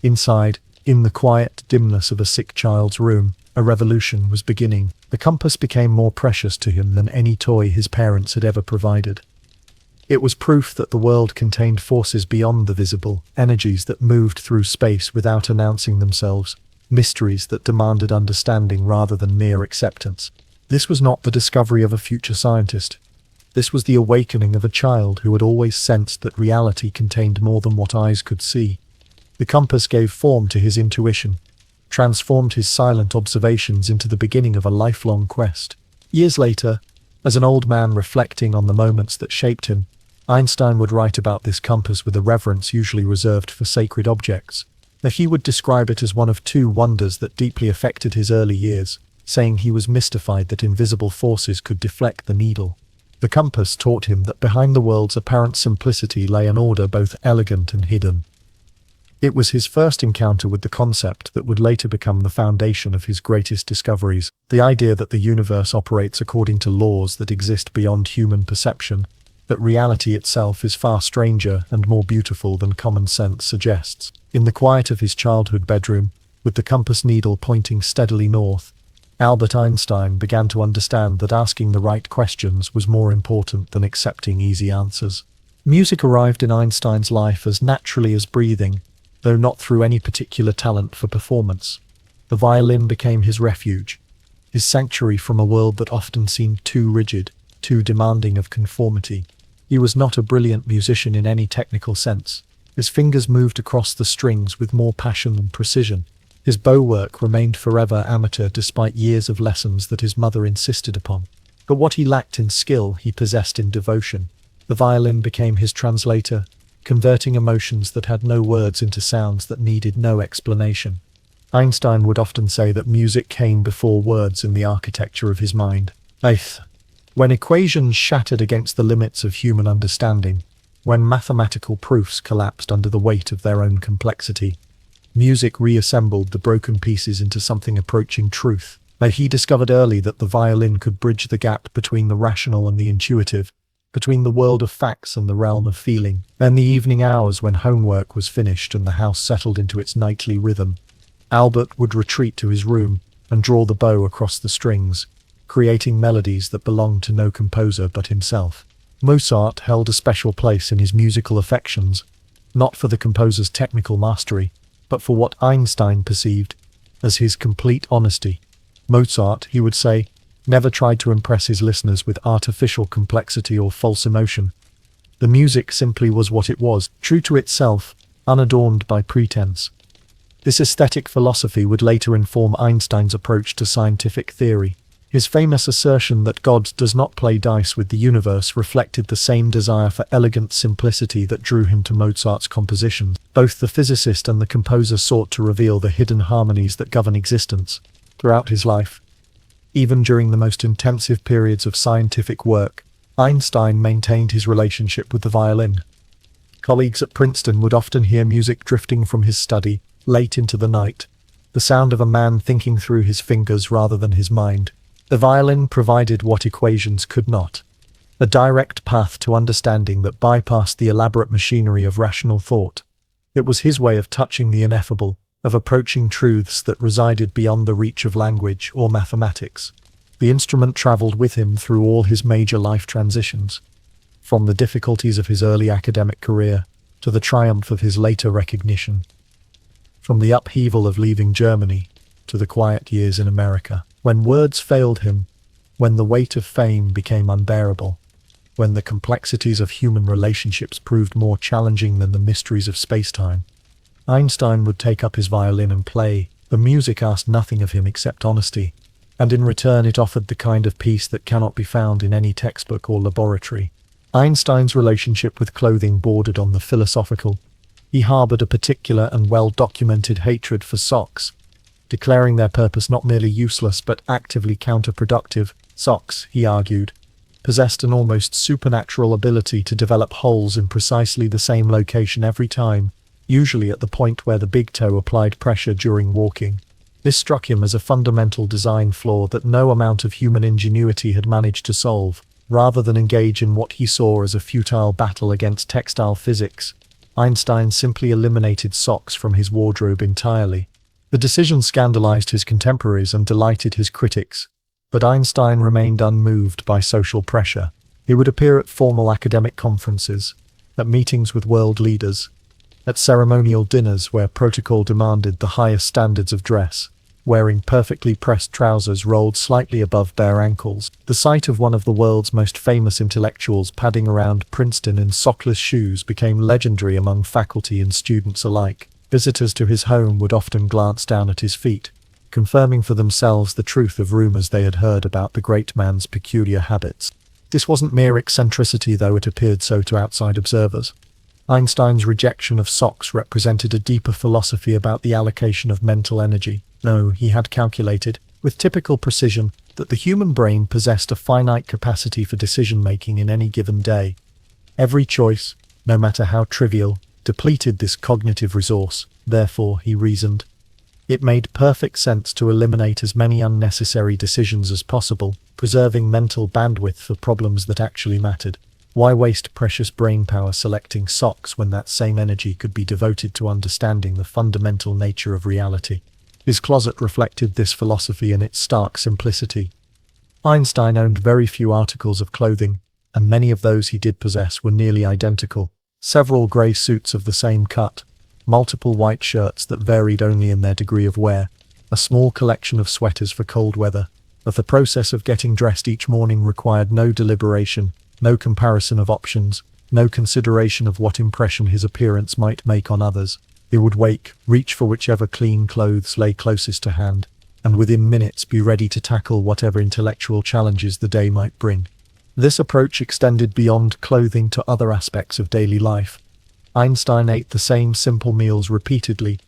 Inside, in the quiet dimness of a sick child's room, a revolution was beginning. The compass became more precious to him than any toy his parents had ever provided. It was proof that the world contained forces beyond the visible, energies that moved through space without announcing themselves, mysteries that demanded understanding rather than mere acceptance. This was not the discovery of a future scientist. This was the awakening of a child who had always sensed that reality contained more than what eyes could see. The compass gave form to his intuition, transformed his silent observations into the beginning of a lifelong quest. Years later, as an old man reflecting on the moments that shaped him, Einstein would write about this compass with a reverence usually reserved for sacred objects. That he would describe it as one of two wonders that deeply affected his early years, saying he was mystified that invisible forces could deflect the needle. The compass taught him that behind the world's apparent simplicity lay an order both elegant and hidden. It was his first encounter with the concept that would later become the foundation of his greatest discoveries, the idea that the universe operates according to laws that exist beyond human perception, that reality itself is far stranger and more beautiful than common sense suggests. In the quiet of his childhood bedroom, with the compass needle pointing steadily north, Albert Einstein began to understand that asking the right questions was more important than accepting easy answers. Music arrived in Einstein's life as naturally as breathing, though not through any particular talent for performance. The violin became his refuge, his sanctuary from a world that often seemed too rigid, too demanding of conformity. He was not a brilliant musician in any technical sense. His fingers moved across the strings with more passion than precision. His bow work remained forever amateur despite years of lessons that his mother insisted upon. But what he lacked in skill, he possessed in devotion. The violin became his translator, converting emotions that had no words into sounds that needed no explanation. Einstein would often say that music came before words in the architecture of his mind. When equations shattered against the limits of human understanding, when mathematical proofs collapsed under the weight of their own complexity, music reassembled the broken pieces into something approaching truth. He discovered early that the violin could bridge the gap between the rational and the intuitive, between the world of facts and the realm of feeling. Then the evening hours when homework was finished and the house settled into its nightly rhythm, Albert would retreat to his room and draw the bow across the strings, creating melodies that belonged to no composer but himself. Mozart held a special place in his musical affections, not for the composer's technical mastery, but for what Einstein perceived as his complete honesty. Mozart, he would say, never tried to impress his listeners with artificial complexity or false emotion. The music simply was what it was, true to itself, unadorned by pretense. This aesthetic philosophy would later inform Einstein's approach to scientific theory. His famous assertion that God does not play dice with the universe reflected the same desire for elegant simplicity that drew him to Mozart's compositions. Both the physicist and the composer sought to reveal the hidden harmonies that govern existence. Throughout his life, even during the most intensive periods of scientific work, Einstein maintained his relationship with the violin. Colleagues at Princeton would often hear music drifting from his study, late into the night, the sound of a man thinking through his fingers rather than his mind. The violin provided what equations could not. a direct path to understanding that bypassed the elaborate machinery of rational thought. It was his way of touching the ineffable, of approaching truths that resided beyond the reach of language or mathematics. The instrument traveled with him through all his major life transitions, from the difficulties of his early academic career to the triumph of his later recognition, from the upheaval of leaving Germany to the quiet years in America, when words failed him, when the weight of fame became unbearable, when the complexities of human relationships proved more challenging than the mysteries of space-time. Einstein would take up his violin and play. The music asked nothing of him except honesty, and in return it offered the kind of peace that cannot be found in any textbook or laboratory. Einstein's relationship with clothing bordered on the philosophical. He harbored a particular and well-documented hatred for socks, declaring their purpose not merely useless but actively counterproductive. Socks, he argued, possessed an almost supernatural ability to develop holes in precisely the same location every time, usually at the point where the big toe applied pressure during walking. This struck him as a fundamental design flaw that no amount of human ingenuity had managed to solve. Rather than engage in what he saw as a futile battle against textile physics, Einstein simply eliminated socks from his wardrobe entirely. The decision scandalized his contemporaries and delighted his critics, but Einstein remained unmoved by social pressure. He would appear at formal academic conferences, at meetings with world leaders, at ceremonial dinners where protocol demanded the highest standards of dress, wearing perfectly pressed trousers rolled slightly above bare ankles. The sight of one of the world's most famous intellectuals padding around Princeton in sockless shoes became legendary among faculty and students alike. Visitors to his home would often glance down at his feet, confirming for themselves the truth of rumors they had heard about the great man's peculiar habits. This wasn't mere eccentricity, though it appeared so to outside observers. Einstein's rejection of socks represented a deeper philosophy about the allocation of mental energy. No, he had calculated, with typical precision, that the human brain possessed a finite capacity for decision-making in any given day. Every choice, no matter how trivial, depleted this cognitive resource. Therefore, he reasoned, it made perfect sense to eliminate as many unnecessary decisions as possible, preserving mental bandwidth for problems that actually mattered. Why waste precious brain power selecting socks when that same energy could be devoted to understanding the fundamental nature of reality? His closet reflected this philosophy in its stark simplicity. Einstein owned very few articles of clothing, and many of those he did possess were nearly identical. Several grey suits of the same cut, multiple white shirts that varied only in their degree of wear, a small collection of sweaters for cold weather. But the process of getting dressed each morning required no deliberation, no comparison of options, no consideration of what impression his appearance might make on others. He would wake, reach for whichever clean clothes lay closest to hand, and within minutes be ready to tackle whatever intellectual challenges the day might bring. This approach extended beyond clothing to other aspects of daily life. Einstein ate the same simple meals repeatedly,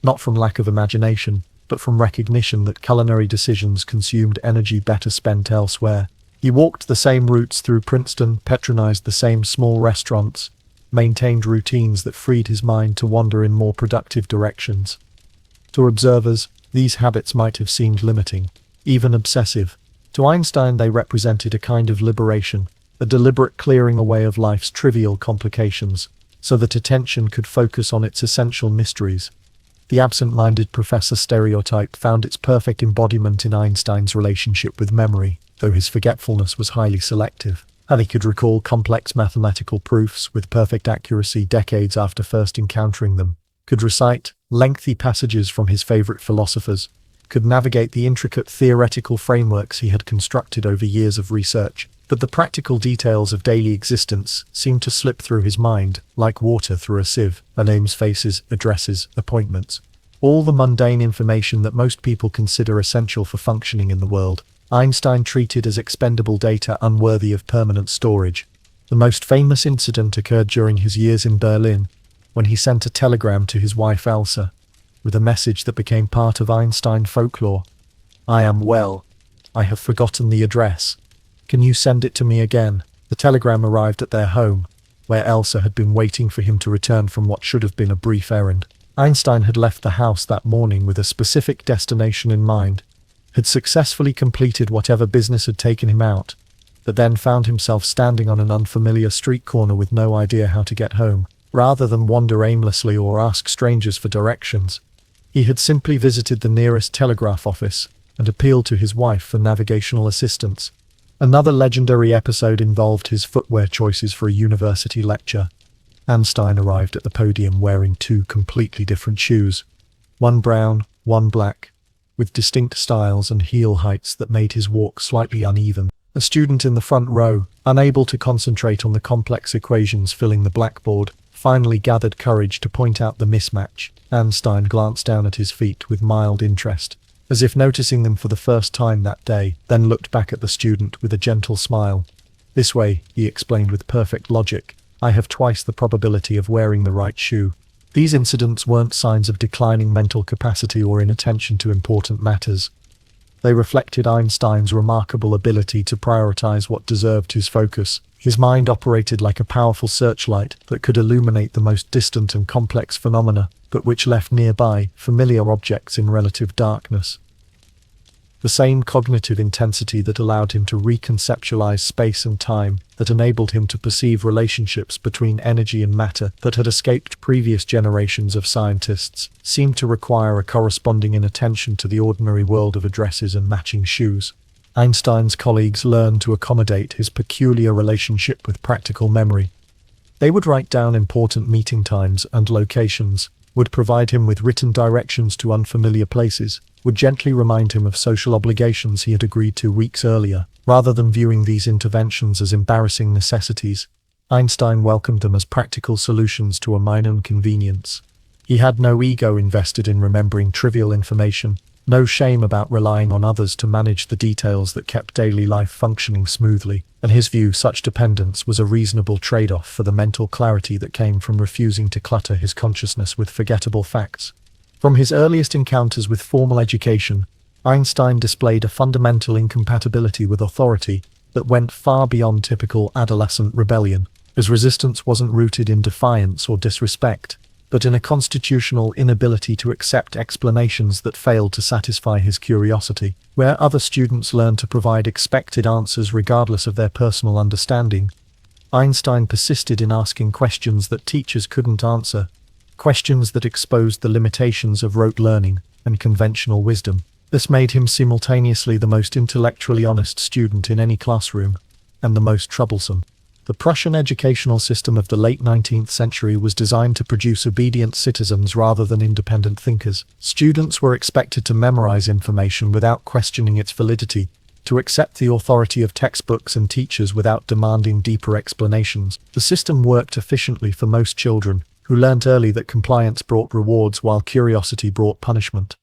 not from lack of imagination, but from recognition that culinary decisions consumed energy better spent elsewhere. He walked the same routes through Princeton, patronized the same small restaurants, maintained routines that freed his mind to wander in more productive directions. To observers, these habits might have seemed limiting, even obsessive. To Einstein they represented a kind of liberation, a deliberate clearing away of life's trivial complications, so that attention could focus on its essential mysteries. The absent-minded professor stereotype found its perfect embodiment in Einstein's relationship with memory, though his forgetfulness was highly selective. And he could recall complex mathematical proofs with perfect accuracy decades after first encountering them, could recite lengthy passages from his favorite philosophers, could navigate the intricate theoretical frameworks he had constructed over years of research. But the practical details of daily existence seemed to slip through his mind, like water through a sieve. Names, faces, addresses, appointments. All the mundane information that most people consider essential for functioning in the world, Einstein treated as expendable data unworthy of permanent storage. The most famous incident occurred during his years in Berlin, when he sent a telegram to his wife Elsa, with a message that became part of Einstein folklore. "I am well. I have forgotten the address. Can you send it to me again?" The telegram arrived at their home, where Elsa had been waiting for him to return from what should have been a brief errand. Einstein had left the house that morning with a specific destination in mind, had successfully completed whatever business had taken him out, but then found himself standing on an unfamiliar street corner with no idea how to get home. Rather than wander aimlessly or ask strangers for directions, he had simply visited the nearest telegraph office and appealed to his wife for navigational assistance. Another legendary episode involved his footwear choices for a university lecture. Einstein arrived at the podium wearing two completely different shoes, one brown, one black, with distinct styles and heel heights that made his walk slightly uneven. A student in the front row, unable to concentrate on the complex equations filling the blackboard, finally gathered courage to point out the mismatch. Einstein glanced down at his feet with mild interest, as if noticing them for the first time that day, then looked back at the student with a gentle smile. "This way," he explained with perfect logic, "I have twice the probability of wearing the right shoe." These incidents weren't signs of declining mental capacity or inattention to important matters. They reflected Einstein's remarkable ability to prioritize what deserved his focus. His mind operated like a powerful searchlight that could illuminate the most distant and complex phenomena, but which left nearby, familiar objects in relative darkness. The same cognitive intensity that allowed him to reconceptualize space and time, that enabled him to perceive relationships between energy and matter that had escaped previous generations of scientists, seemed to require a corresponding inattention to the ordinary world of addresses and matching shoes. Einstein's colleagues learned to accommodate his peculiar relationship with practical memory. They would write down important meeting times and locations, would provide him with written directions to unfamiliar places, would gently remind him of social obligations he had agreed to weeks earlier. Rather than viewing these interventions as embarrassing necessities, Einstein welcomed them as practical solutions to a minor inconvenience. He had no ego invested in remembering trivial information, no shame about relying on others to manage the details that kept daily life functioning smoothly. In his view, such dependence was a reasonable trade-off for the mental clarity that came from refusing to clutter his consciousness with forgettable facts. From his earliest encounters with formal education, Einstein displayed a fundamental incompatibility with authority that went far beyond typical adolescent rebellion. His resistance wasn't rooted in defiance or disrespect, but in a constitutional inability to accept explanations that failed to satisfy his curiosity. Where other students learned to provide expected answers regardless of their personal understanding, Einstein persisted in asking questions that teachers couldn't answer, questions that exposed the limitations of rote learning and conventional wisdom. This made him simultaneously the most intellectually honest student in any classroom, and the most troublesome. The Prussian educational system of the late 19th century was designed to produce obedient citizens rather than independent thinkers. Students were expected to memorize information without questioning its validity, to accept the authority of textbooks and teachers without demanding deeper explanations. The system worked efficiently for most children, who learnt early that compliance brought rewards while curiosity brought punishment.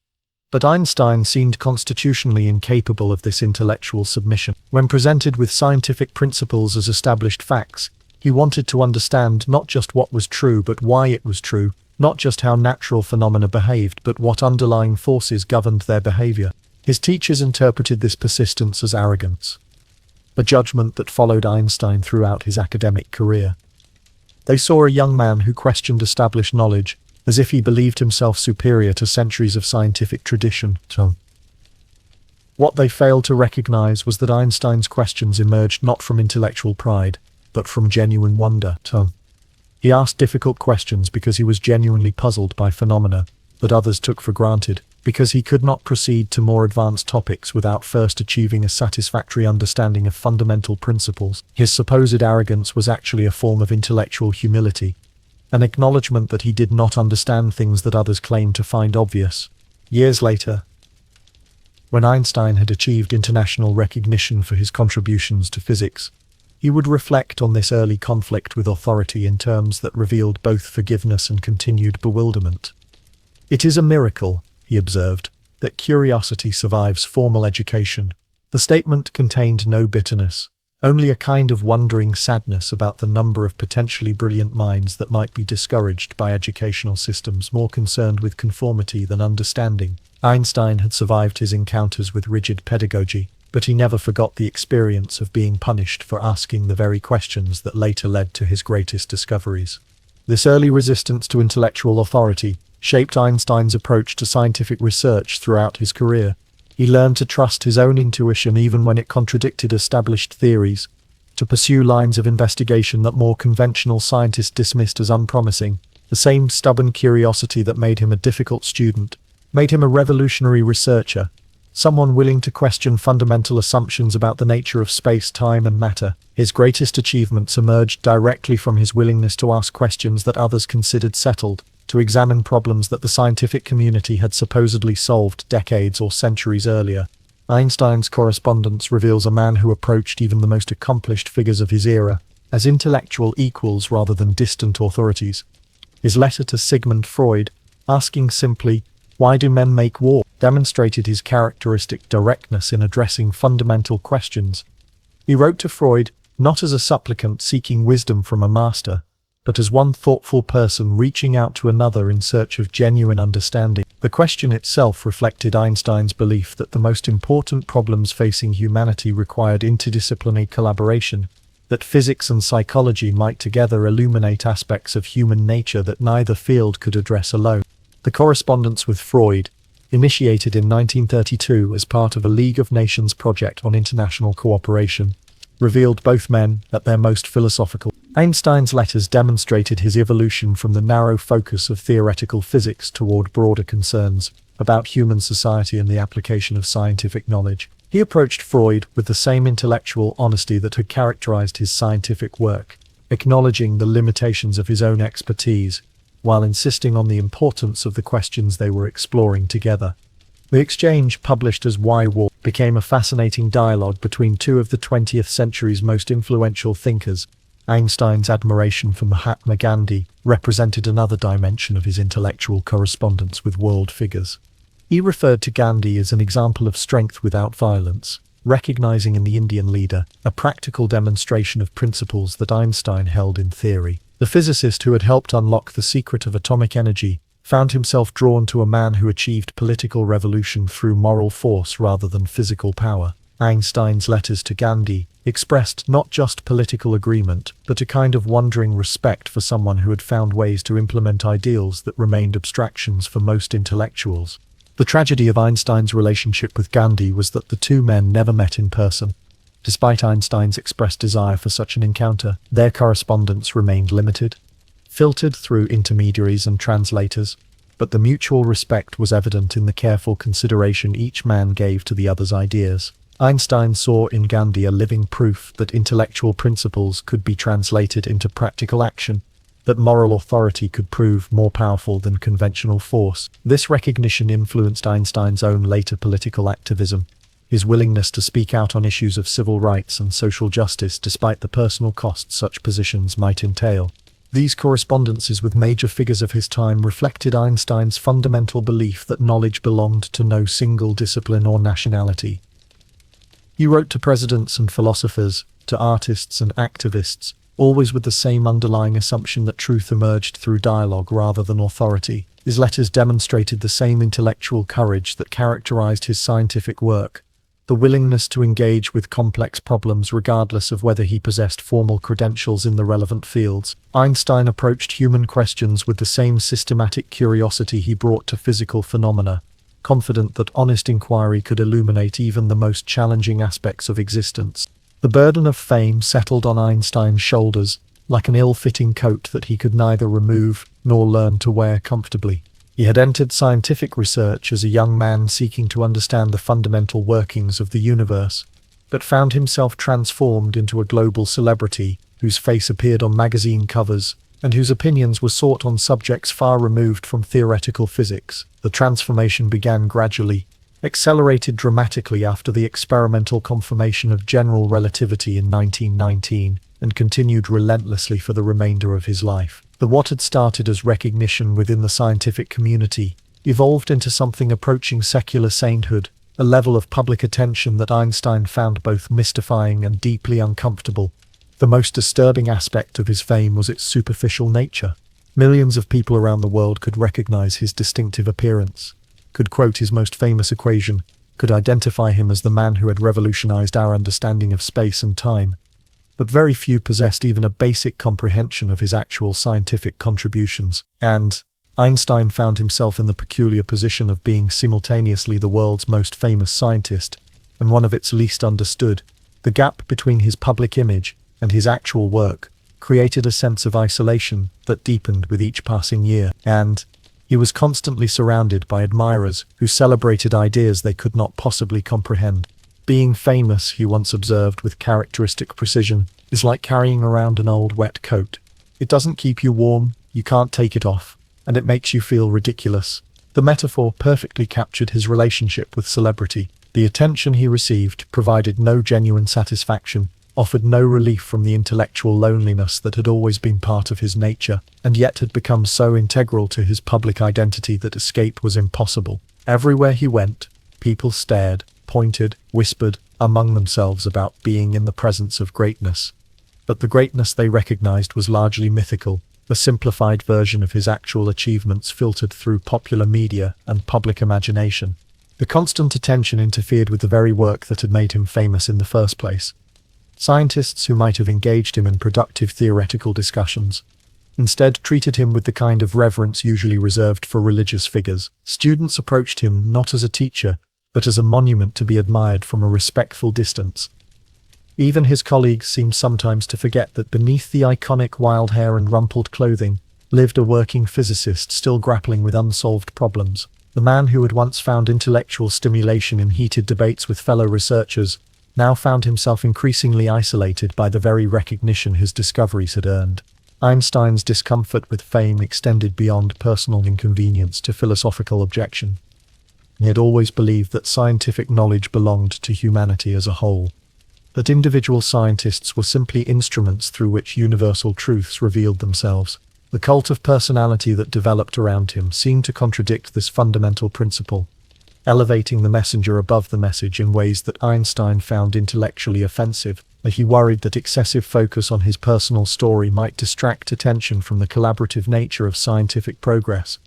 But Einstein seemed constitutionally incapable of this intellectual submission. When presented with scientific principles as established facts, he wanted to understand not just what was true but why it was true, not just how natural phenomena behaved but what underlying forces governed their behavior. His teachers interpreted this persistence as arrogance, a judgment that followed Einstein throughout his academic career. They saw a young man who questioned established knowledge, as if he believed himself superior to centuries of scientific tradition. What they failed to recognize was that Einstein's questions emerged not from intellectual pride, but from genuine wonder. He asked difficult questions because he was genuinely puzzled by phenomena that others took for granted, because he could not proceed to more advanced topics without first achieving a satisfactory understanding of fundamental principles. His supposed arrogance was actually a form of intellectual humility, an acknowledgement that he did not understand things that others claimed to find obvious. Years later, when Einstein had achieved international recognition for his contributions to physics, he would reflect on this early conflict with authority in terms that revealed both forgiveness and continued bewilderment. "It is a miracle," he observed, "that curiosity survives formal education." The statement contained no bitterness, only a kind of wondering sadness about the number of potentially brilliant minds that might be discouraged by educational systems more concerned with conformity than understanding. Einstein had survived his encounters with rigid pedagogy, but he never forgot the experience of being punished for asking the very questions that later led to his greatest discoveries. This early resistance to intellectual authority shaped Einstein's approach to scientific research throughout his career. He learned to trust his own intuition even when it contradicted established theories, to pursue lines of investigation that more conventional scientists dismissed as unpromising. The same stubborn curiosity that made him a difficult student made him a revolutionary researcher, someone willing to question fundamental assumptions about the nature of space, time, and matter. His greatest achievements emerged directly from his willingness to ask questions that others considered settled, to examine problems that the scientific community had supposedly solved decades or centuries earlier. Einstein's correspondence reveals a man who approached even the most accomplished figures of his era as intellectual equals rather than distant authorities. His letter to Sigmund Freud, asking simply, "Why do men make war?" demonstrated his characteristic directness in addressing fundamental questions. He wrote to Freud not as a supplicant seeking wisdom from a master, but as one thoughtful person reaching out to another in search of genuine understanding. The question itself reflected Einstein's belief that the most important problems facing humanity required interdisciplinary collaboration, that physics and psychology might together illuminate aspects of human nature that neither field could address alone. The correspondence with Freud, initiated in 1932 as part of a League of Nations project on international cooperation, revealed both men at their most philosophical. Einstein's letters demonstrated his evolution from the narrow focus of theoretical physics toward broader concerns about human society and the application of scientific knowledge. He approached Freud with the same intellectual honesty that had characterized his scientific work, acknowledging the limitations of his own expertise, while insisting on the importance of the questions they were exploring together. The exchange, published as Why War, became a fascinating dialogue between two of the 20th century's most influential thinkers. Einstein's admiration for Mahatma Gandhi represented another dimension of his intellectual correspondence with world figures. He referred to Gandhi as an example of strength without violence, recognizing in the Indian leader a practical demonstration of principles that Einstein held in theory. The physicist who had helped unlock the secret of atomic energy found himself drawn to a man who achieved political revolution through moral force rather than physical power. Einstein's letters to Gandhi expressed not just political agreement, but a kind of wondering respect for someone who had found ways to implement ideals that remained abstractions for most intellectuals. The tragedy of Einstein's relationship with Gandhi was that the two men never met in person. Despite Einstein's expressed desire for such an encounter, their correspondence remained limited, filtered through intermediaries and translators, but the mutual respect was evident in the careful consideration each man gave to the other's ideas. Einstein saw in Gandhi a living proof that intellectual principles could be translated into practical action, that moral authority could prove more powerful than conventional force. This recognition influenced Einstein's own later political activism, his willingness to speak out on issues of civil rights and social justice despite the personal costs such positions might entail. These correspondences with major figures of his time reflected Einstein's fundamental belief that knowledge belonged to no single discipline or nationality. He wrote to presidents and philosophers, to artists and activists, always with the same underlying assumption that truth emerged through dialogue rather than authority. His letters demonstrated the same intellectual courage that characterized his scientific work, the willingness to engage with complex problems regardless of whether he possessed formal credentials in the relevant fields. Einstein approached human questions with the same systematic curiosity he brought to physical phenomena, confident that honest inquiry could illuminate even the most challenging aspects of existence. The burden of fame settled on Einstein's shoulders, like an ill-fitting coat that he could neither remove nor learn to wear comfortably. He had entered scientific research as a young man seeking to understand the fundamental workings of the universe, but found himself transformed into a global celebrity whose face appeared on magazine covers and whose opinions were sought on subjects far removed from theoretical physics. The transformation began gradually, accelerated dramatically after the experimental confirmation of general relativity in 1919, and continued relentlessly for the remainder of his life. What had started as recognition within the scientific community evolved into something approaching secular sainthood, a level of public attention that Einstein found both mystifying and deeply uncomfortable. The most disturbing aspect of his fame was its superficial nature. Millions of people around the world could recognize his distinctive appearance, could quote his most famous equation, could identify him as the man who had revolutionized our understanding of space and time. But very few possessed even a basic comprehension of his actual scientific contributions. And Einstein found himself in the peculiar position of being simultaneously the world's most famous scientist and one of its least understood. The gap between his public image and his actual work created a sense of isolation that deepened with each passing year, and he was constantly surrounded by admirers who celebrated ideas they could not possibly comprehend. Being famous, he once observed with characteristic precision, is like carrying around an old wet coat. It doesn't keep you warm, you can't take it off, and it makes you feel ridiculous. The metaphor perfectly captured his relationship with celebrity. The attention he received provided no genuine satisfaction, offered no relief from the intellectual loneliness that had always been part of his nature, and yet had become so integral to his public identity that escape was impossible. Everywhere he went, people stared, pointed, whispered among themselves about being in the presence of greatness. But the greatness they recognized was largely mythical, a simplified version of his actual achievements filtered through popular media and public imagination. The constant attention interfered with the very work that had made him famous in the first place. Scientists who might have engaged him in productive theoretical discussions instead treated him with the kind of reverence usually reserved for religious figures. Students approached him not as a teacher, but as a monument to be admired from a respectful distance. Even his colleagues seemed sometimes to forget that beneath the iconic wild hair and rumpled clothing lived a working physicist still grappling with unsolved problems. The man who had once found intellectual stimulation in heated debates with fellow researchers now found himself increasingly isolated by the very recognition his discoveries had earned. Einstein's discomfort with fame extended beyond personal inconvenience to philosophical objection. He had always believed that scientific knowledge belonged to humanity as a whole, that individual scientists were simply instruments through which universal truths revealed themselves. The cult of personality that developed around him seemed to contradict this fundamental principle, elevating the messenger above the message in ways that Einstein found intellectually offensive. He worried that excessive focus on his personal story might distract attention from the collaborative nature of scientific progress,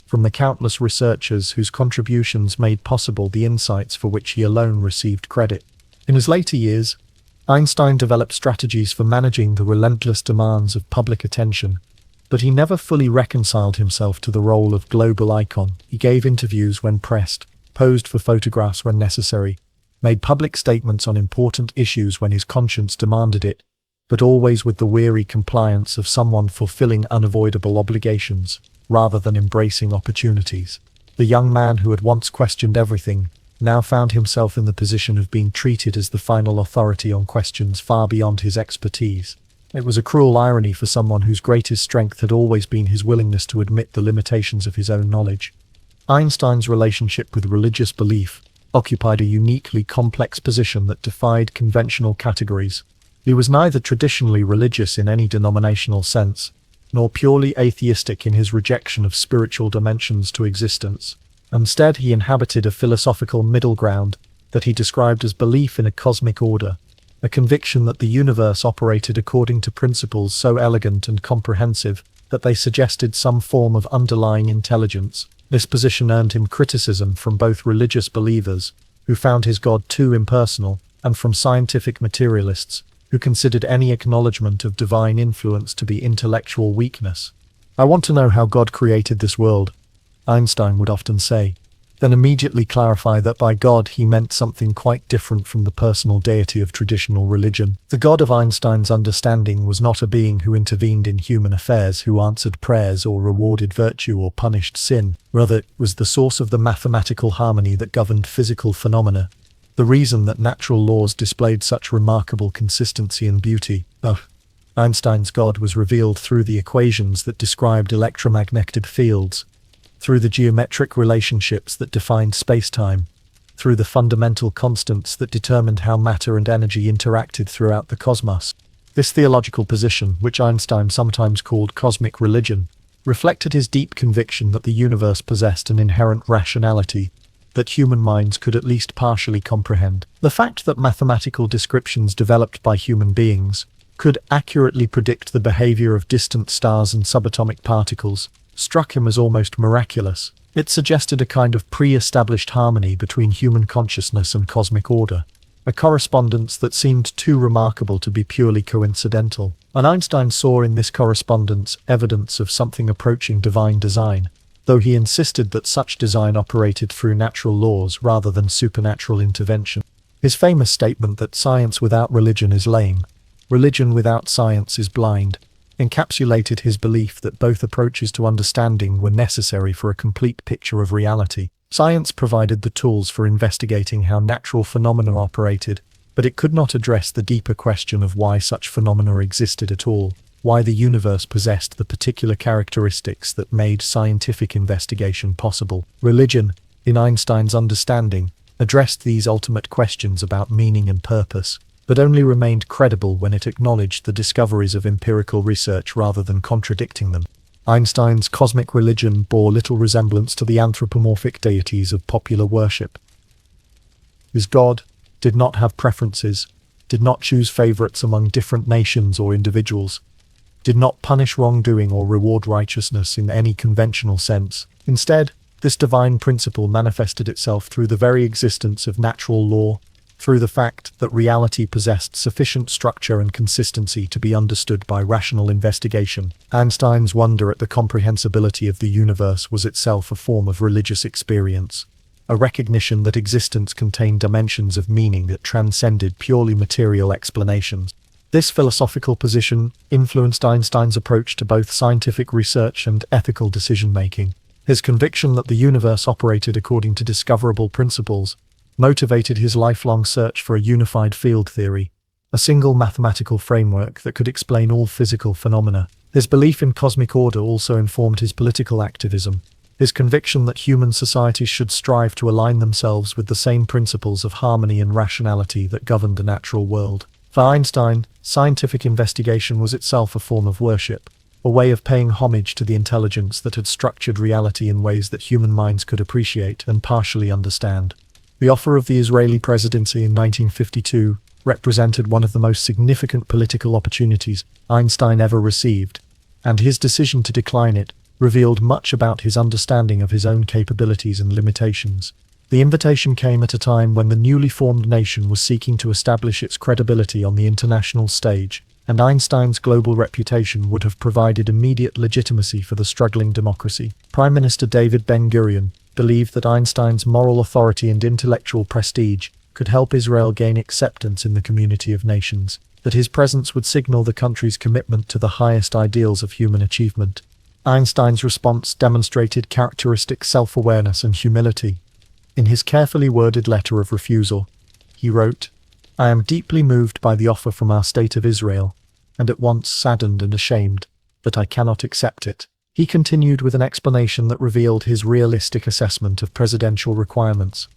from the countless researchers whose contributions made possible the insights for which he alone received credit. In his later years, Einstein developed strategies for managing the relentless demands of public attention, but he never fully reconciled himself to the role of global icon. He gave interviews when pressed, posed for photographs when necessary, made public statements on important issues when his conscience demanded it, but always with the weary compliance of someone fulfilling unavoidable obligations, rather than embracing opportunities. The young man who had once questioned everything now found himself in the position of being treated as the final authority on questions far beyond his expertise. It was a cruel irony for someone whose greatest strength had always been his willingness to admit the limitations of his own knowledge. Einstein's relationship with religious belief occupied a uniquely complex position that defied conventional categories. He was neither traditionally religious in any denominational sense, nor purely atheistic in his rejection of spiritual dimensions to existence. Instead, he inhabited a philosophical middle ground that he described as belief in a cosmic order, a conviction that the universe operated according to principles so elegant and comprehensive that they suggested some form of underlying intelligence. This position earned him criticism from both religious believers, who found his God too impersonal, and from scientific materialists, who considered any acknowledgement of divine influence to be intellectual weakness. "I want to know how God created this world," Einstein would often say, then immediately clarify that by God he meant something quite different from the personal deity of traditional religion. The God of Einstein's understanding was not a being who intervened in human affairs, who answered prayers or rewarded virtue or punished sin. Rather, it was the source of the mathematical harmony that governed physical phenomena, the reason that natural laws displayed such remarkable consistency and beauty. Einstein's God was revealed through the equations that described electromagnetic fields, through the geometric relationships that defined space-time, through the fundamental constants that determined how matter and energy interacted throughout the cosmos. This theological position, which Einstein sometimes called cosmic religion, reflected his deep conviction that the universe possessed an inherent rationality that human minds could at least partially comprehend. The fact that mathematical descriptions developed by human beings could accurately predict the behavior of distant stars and subatomic particles struck him as almost miraculous. It suggested a kind of pre-established harmony between human consciousness and cosmic order, a correspondence that seemed too remarkable to be purely coincidental. And Einstein saw in this correspondence evidence of something approaching divine design. though he insisted that such design operated through natural laws rather than supernatural intervention. His famous statement that science without religion is lame, religion without science is blind, encapsulated his belief that both approaches to understanding were necessary for a complete picture of reality. Science provided the tools for investigating how natural phenomena operated, but it could not address the deeper question of why such phenomena existed at all, why the universe possessed the particular characteristics that made scientific investigation possible. Religion, in Einstein's understanding, addressed these ultimate questions about meaning and purpose, but only remained credible when it acknowledged the discoveries of empirical research rather than contradicting them. Einstein's cosmic religion bore little resemblance to the anthropomorphic deities of popular worship. His God did not have preferences, did not choose favorites among different nations or individuals, did not punish wrongdoing or reward righteousness in any conventional sense. Instead, this divine principle manifested itself through the very existence of natural law, through the fact that reality possessed sufficient structure and consistency to be understood by rational investigation. Einstein's wonder at the comprehensibility of the universe was itself a form of religious experience, a recognition that existence contained dimensions of meaning that transcended purely material explanations. This philosophical position influenced Einstein's approach to both scientific research and ethical decision-making. His conviction that the universe operated according to discoverable principles motivated his lifelong search for a unified field theory, a single mathematical framework that could explain all physical phenomena. His belief in cosmic order also informed his political activism, his conviction that human societies should strive to align themselves with the same principles of harmony and rationality that governed the natural world. For Einstein, scientific investigation was itself a form of worship, a way of paying homage to the intelligence that had structured reality in ways that human minds could appreciate and partially understand. The offer of the Israeli presidency in 1952 represented one of the most significant political opportunities Einstein ever received, and his decision to decline it revealed much about his understanding of his own capabilities and limitations. The invitation came at a time when the newly formed nation was seeking to establish its credibility on the international stage, and Einstein's global reputation would have provided immediate legitimacy for the struggling democracy. Prime Minister David Ben-Gurion believed that Einstein's moral authority and intellectual prestige could help Israel gain acceptance in the community of nations, that his presence would signal the country's commitment to the highest ideals of human achievement. Einstein's response demonstrated characteristic self-awareness and humility. In his carefully worded letter of refusal, he wrote, "I am deeply moved by the offer from our state of Israel, and at once saddened and ashamed, but I cannot accept it." He continued with an explanation that revealed his realistic assessment of presidential requirements.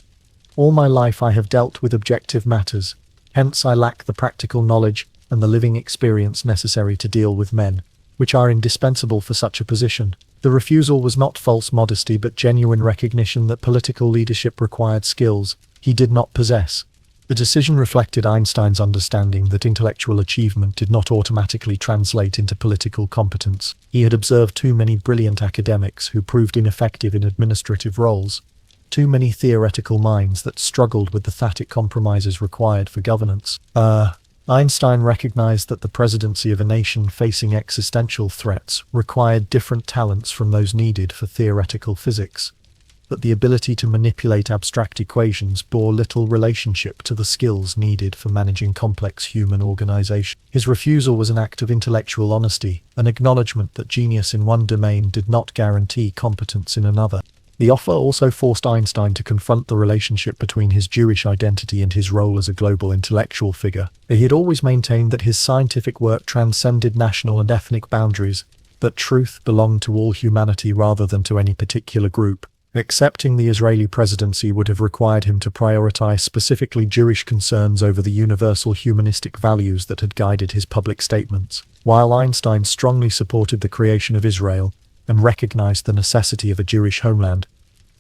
"All my life I have dealt with objective matters, hence I lack the practical knowledge and the living experience necessary to deal with men, which are indispensable for such a position." The refusal was not false modesty but genuine recognition that political leadership required skills he did not possess. The decision reflected Einstein's understanding that intellectual achievement did not automatically translate into political competence. He had observed too many brilliant academics who proved ineffective in administrative roles, too many theoretical minds that struggled with the tacit compromises required for governance. Einstein recognized that the presidency of a nation facing existential threats required different talents from those needed for theoretical physics, that the ability to manipulate abstract equations bore little relationship to the skills needed for managing complex human organization. His refusal was an act of intellectual honesty, an acknowledgement that genius in one domain did not guarantee competence in another. The offer also forced Einstein to confront the relationship between his Jewish identity and his role as a global intellectual figure. He had always maintained that his scientific work transcended national and ethnic boundaries, that truth belonged to all humanity rather than to any particular group. Accepting the Israeli presidency would have required him to prioritize specifically Jewish concerns over the universal humanistic values that had guided his public statements. While Einstein strongly supported the creation of Israel and recognized the necessity of a Jewish homeland,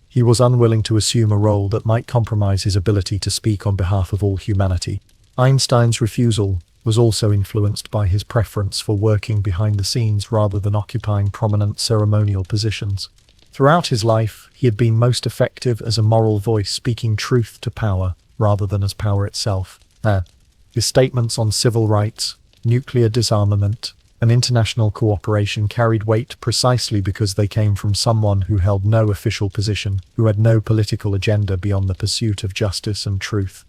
he was unwilling to assume a role that might compromise his ability to speak on behalf of all humanity. Einstein's refusal was also influenced by his preference for working behind the scenes rather than occupying prominent ceremonial positions. Throughout his life, he had been most effective as a moral voice speaking truth to power rather than as power itself. His statements on civil rights, nuclear disarmament, and international cooperation carried weight precisely because they came from someone who held no official position, who had no political agenda beyond the pursuit of justice and truth.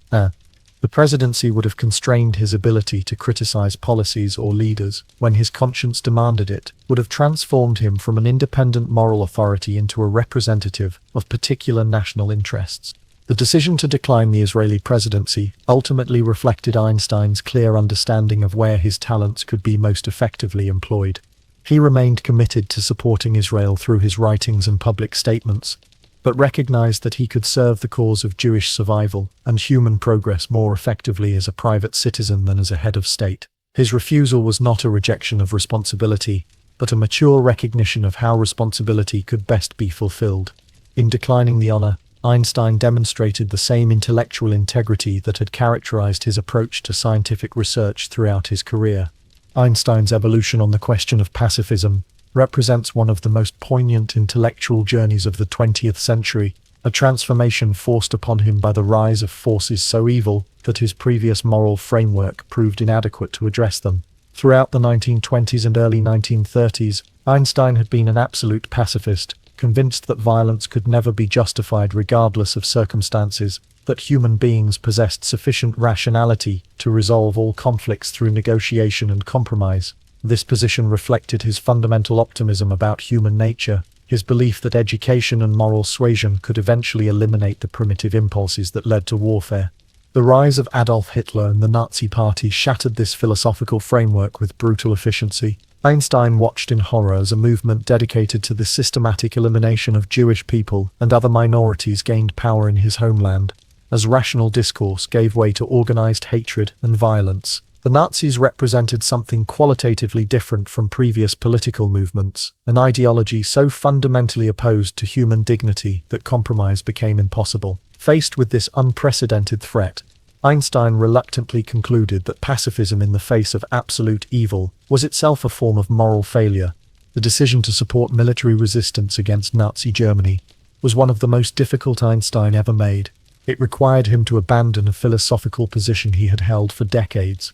The presidency would have constrained his ability to criticize policies or leaders when his conscience demanded it, would have transformed him from an independent moral authority into a representative of particular national interests. The decision to decline the Israeli presidency ultimately reflected Einstein's clear understanding of where his talents could be most effectively employed. He remained committed to supporting Israel through his writings and public statements, but recognized that he could serve the cause of Jewish survival and human progress more effectively as a private citizen than as a head of state. His refusal was not a rejection of responsibility, but a mature recognition of how responsibility could best be fulfilled. In declining the honor, Einstein demonstrated the same intellectual integrity that had characterized his approach to scientific research throughout his career. Einstein's evolution on the question of pacifism represents one of the most poignant intellectual journeys of the 20th century, a transformation forced upon him by the rise of forces so evil that his previous moral framework proved inadequate to address them. Throughout the 1920s and early 1930s, Einstein had been an absolute pacifist, convinced that violence could never be justified regardless of circumstances, that human beings possessed sufficient rationality to resolve all conflicts through negotiation and compromise. This position reflected his fundamental optimism about human nature, his belief that education and moral suasion could eventually eliminate the primitive impulses that led to warfare. The rise of Adolf Hitler and the Nazi Party shattered this philosophical framework with brutal efficiency. Einstein watched in horror as a movement dedicated to the systematic elimination of Jewish people and other minorities gained power in his homeland. As rational discourse gave way to organized hatred and violence, the Nazis represented something qualitatively different from previous political movements, an ideology so fundamentally opposed to human dignity that compromise became impossible. Faced with this unprecedented threat, Einstein reluctantly concluded that pacifism in the face of absolute evil was itself a form of moral failure. The decision to support military resistance against Nazi Germany was one of the most difficult Einstein ever made. It required him to abandon a philosophical position he had held for decades,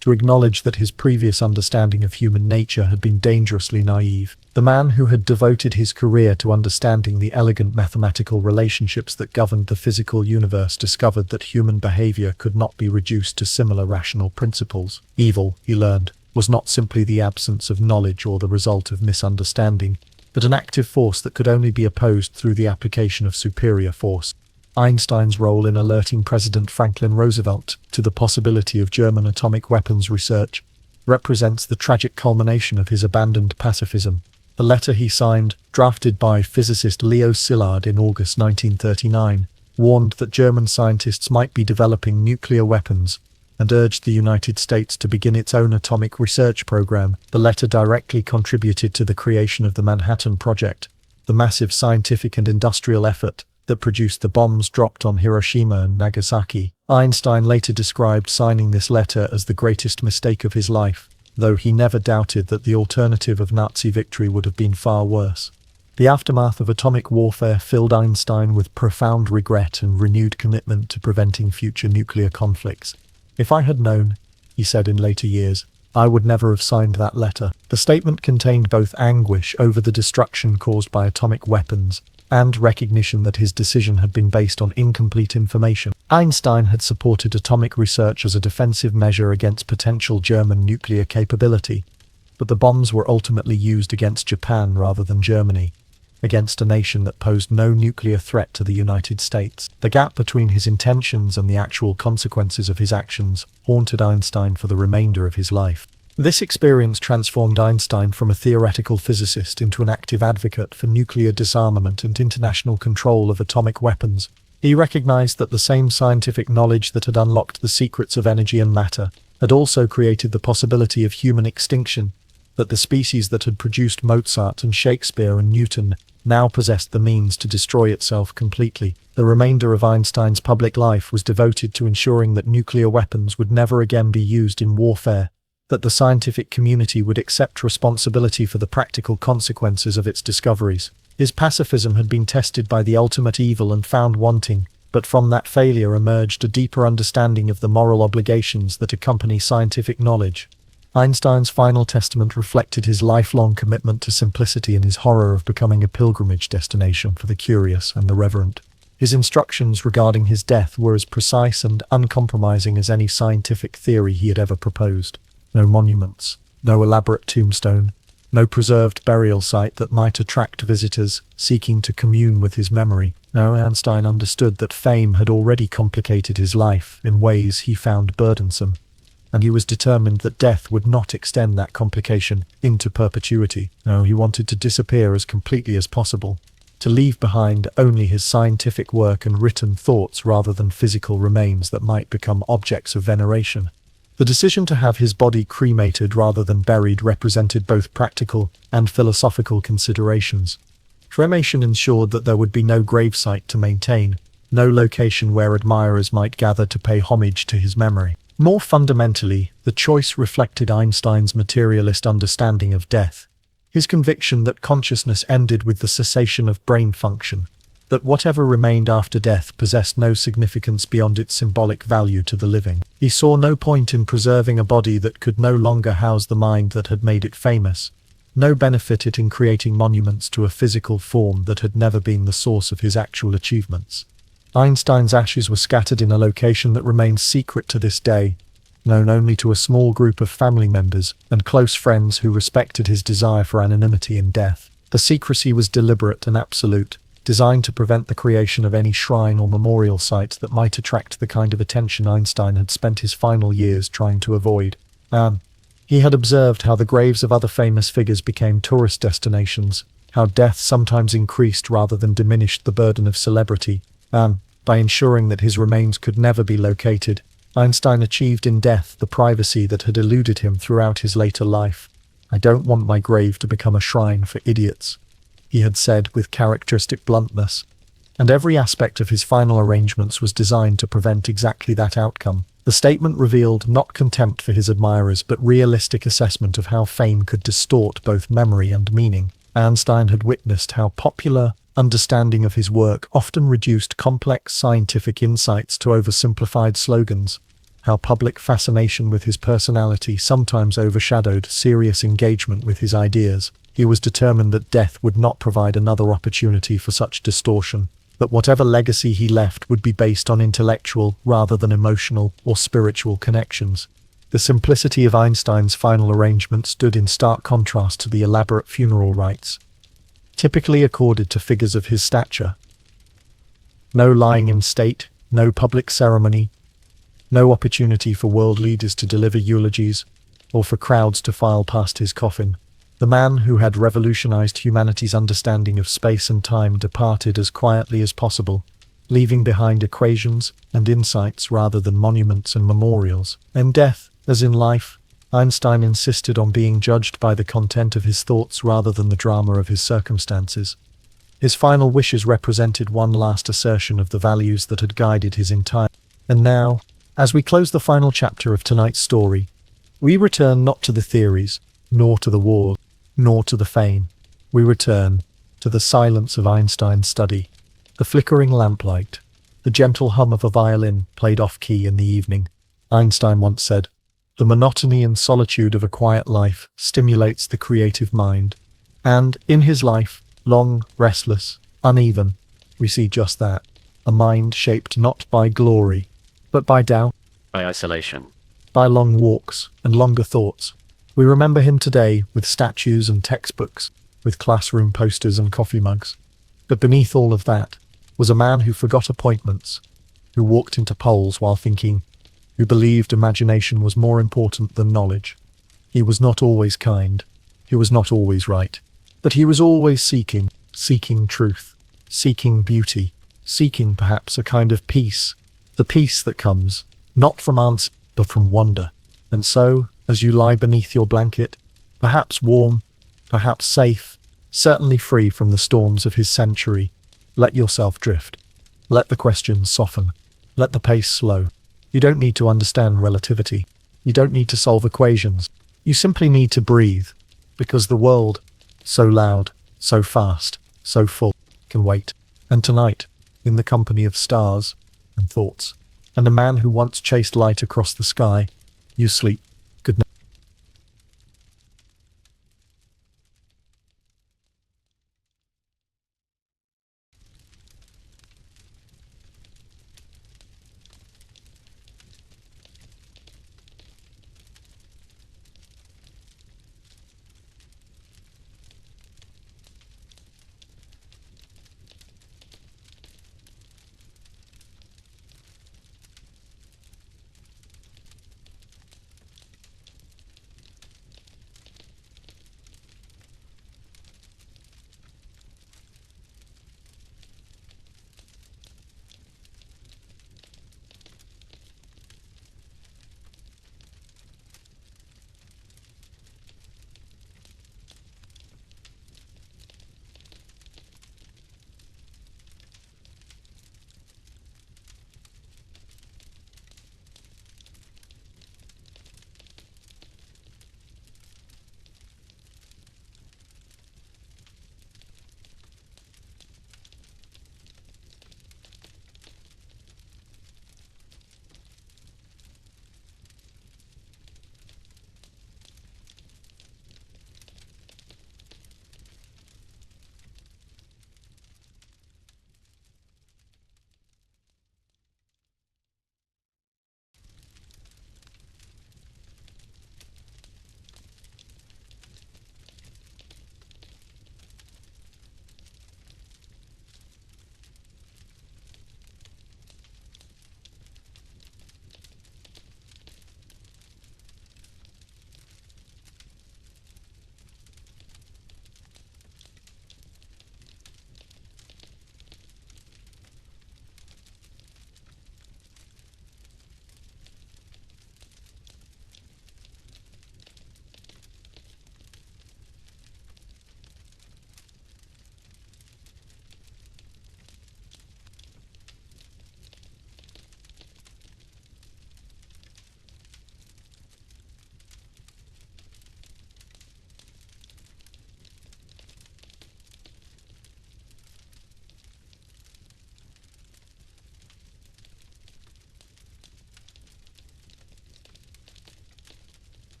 to acknowledge that his previous understanding of human nature had been dangerously naive. The man who had devoted his career to understanding the elegant mathematical relationships that governed the physical universe discovered that human behavior could not be reduced to similar rational principles. Evil, he learned, was not simply the absence of knowledge or the result of misunderstanding, but an active force that could only be opposed through the application of superior force. Einstein's role in alerting President Franklin Roosevelt to the possibility of German atomic weapons research represents the tragic culmination of his abandoned pacifism. The letter he signed, drafted by physicist Leo Szilard in August 1939, warned that German scientists might be developing nuclear weapons and urged the United States to begin its own atomic research program. The letter directly contributed to the creation of the Manhattan Project, the massive scientific and industrial effort that produced the bombs dropped on Hiroshima and Nagasaki. Einstein later described signing this letter as the greatest mistake of his life, though he never doubted that the alternative of Nazi victory would have been far worse. The aftermath of atomic warfare filled Einstein with profound regret and renewed commitment to preventing future nuclear conflicts. "If I had known," he said in later years, "I would never have signed that letter." The statement contained both anguish over the destruction caused by atomic weapons and recognition that his decision had been based on incomplete information. Einstein had supported atomic research as a defensive measure against potential German nuclear capability, but the bombs were ultimately used against Japan rather than Germany, against a nation that posed no nuclear threat to the United States. The gap between his intentions and the actual consequences of his actions haunted Einstein for the remainder of his life. This experience transformed Einstein from a theoretical physicist into an active advocate for nuclear disarmament and international control of atomic weapons. He recognized that the same scientific knowledge that had unlocked the secrets of energy and matter had also created the possibility of human extinction, that the species that had produced Mozart and Shakespeare and Newton now possessed the means to destroy itself completely. The remainder of Einstein's public life was devoted to ensuring that nuclear weapons would never again be used in warfare, that the scientific community would accept responsibility for the practical consequences of its discoveries. His pacifism had been tested by the ultimate evil and found wanting, but from that failure emerged a deeper understanding of the moral obligations that accompany scientific knowledge. Einstein's final testament reflected his lifelong commitment to simplicity and his horror of becoming a pilgrimage destination for the curious and the reverent. His instructions regarding his death were as precise and uncompromising as any scientific theory he had ever proposed. No monuments, no elaborate tombstone, no preserved burial site that might attract visitors seeking to commune with his memory. No, Einstein understood that fame had already complicated his life in ways he found burdensome, and he was determined that death would not extend that complication into perpetuity. No, he wanted to disappear as completely as possible, to leave behind only his scientific work and written thoughts rather than physical remains that might become objects of veneration. The decision to have his body cremated rather than buried represented both practical and philosophical considerations. Cremation ensured that there would be no gravesite to maintain, no location where admirers might gather to pay homage to his memory. More fundamentally, the choice reflected Einstein's materialist understanding of death, his conviction that consciousness ended with the cessation of brain function, that whatever remained after death possessed no significance beyond its symbolic value to the living. He saw no point in preserving a body that could no longer house the mind that had made it famous, no benefit in creating monuments to a physical form that had never been the source of his actual achievements. Einstein's ashes were scattered in a location that remains secret to this day, known only to a small group of family members and close friends who respected his desire for anonymity in death. The secrecy was deliberate and absolute, designed to prevent the creation of any shrine or memorial site that might attract the kind of attention Einstein had spent his final years trying to avoid. He had observed how the graves of other famous figures became tourist destinations, how death sometimes increased rather than diminished the burden of celebrity, and, by ensuring that his remains could never be located, Einstein achieved in death the privacy that had eluded him throughout his later life. "I don't want my grave to become a shrine for idiots," he had said with characteristic bluntness, and every aspect of his final arrangements was designed to prevent exactly that outcome. The statement revealed not contempt for his admirers but realistic assessment of how fame could distort both memory and meaning. Einstein had witnessed how popular understanding of his work often reduced complex scientific insights to oversimplified slogans, how public fascination with his personality sometimes overshadowed serious engagement with his ideas. He was determined that death would not provide another opportunity for such distortion, that whatever legacy he left would be based on intellectual rather than emotional or spiritual connections. The simplicity of Einstein's final arrangement stood in stark contrast to the elaborate funeral rites typically accorded to figures of his stature. No lying in state, no public ceremony, no opportunity for world leaders to deliver eulogies, or for crowds to file past his coffin. The man who had revolutionized humanity's understanding of space and time departed as quietly as possible, leaving behind equations and insights rather than monuments and memorials. In death, as in life, Einstein insisted on being judged by the content of his thoughts rather than the drama of his circumstances. His final wishes represented one last assertion of the values that had guided his entire. And now, as we close the final chapter of tonight's story, we return not to the theories, nor to the war, nor to the fame. We return to the silence of Einstein's study, the flickering lamplight, the gentle hum of a violin played off-key in the evening. Einstein once said, "The monotony and solitude of a quiet life stimulates the creative mind." And in his life, long, restless, uneven, we see just that, a mind shaped not by glory, but by doubt, by isolation, by long walks and longer thoughts. We remember him today with statues and textbooks, with classroom posters and coffee mugs. But beneath all of that was a man who forgot appointments, who walked into polls while thinking, who believed imagination was more important than knowledge. He was not always kind, he was not always right, but he was always seeking truth, seeking beauty, seeking perhaps a kind of peace, the peace that comes, not from answer, but from wonder. And so, as you lie beneath your blanket, perhaps warm, perhaps safe, certainly free from the storms of his century, let yourself drift. Let the questions soften. Let the pace slow. You don't need to understand relativity. You don't need to solve equations. You simply need to breathe, because the world, so loud, so fast, so full, can wait. And tonight, in the company of stars and thoughts, and a man who once chased light across the sky, you sleep.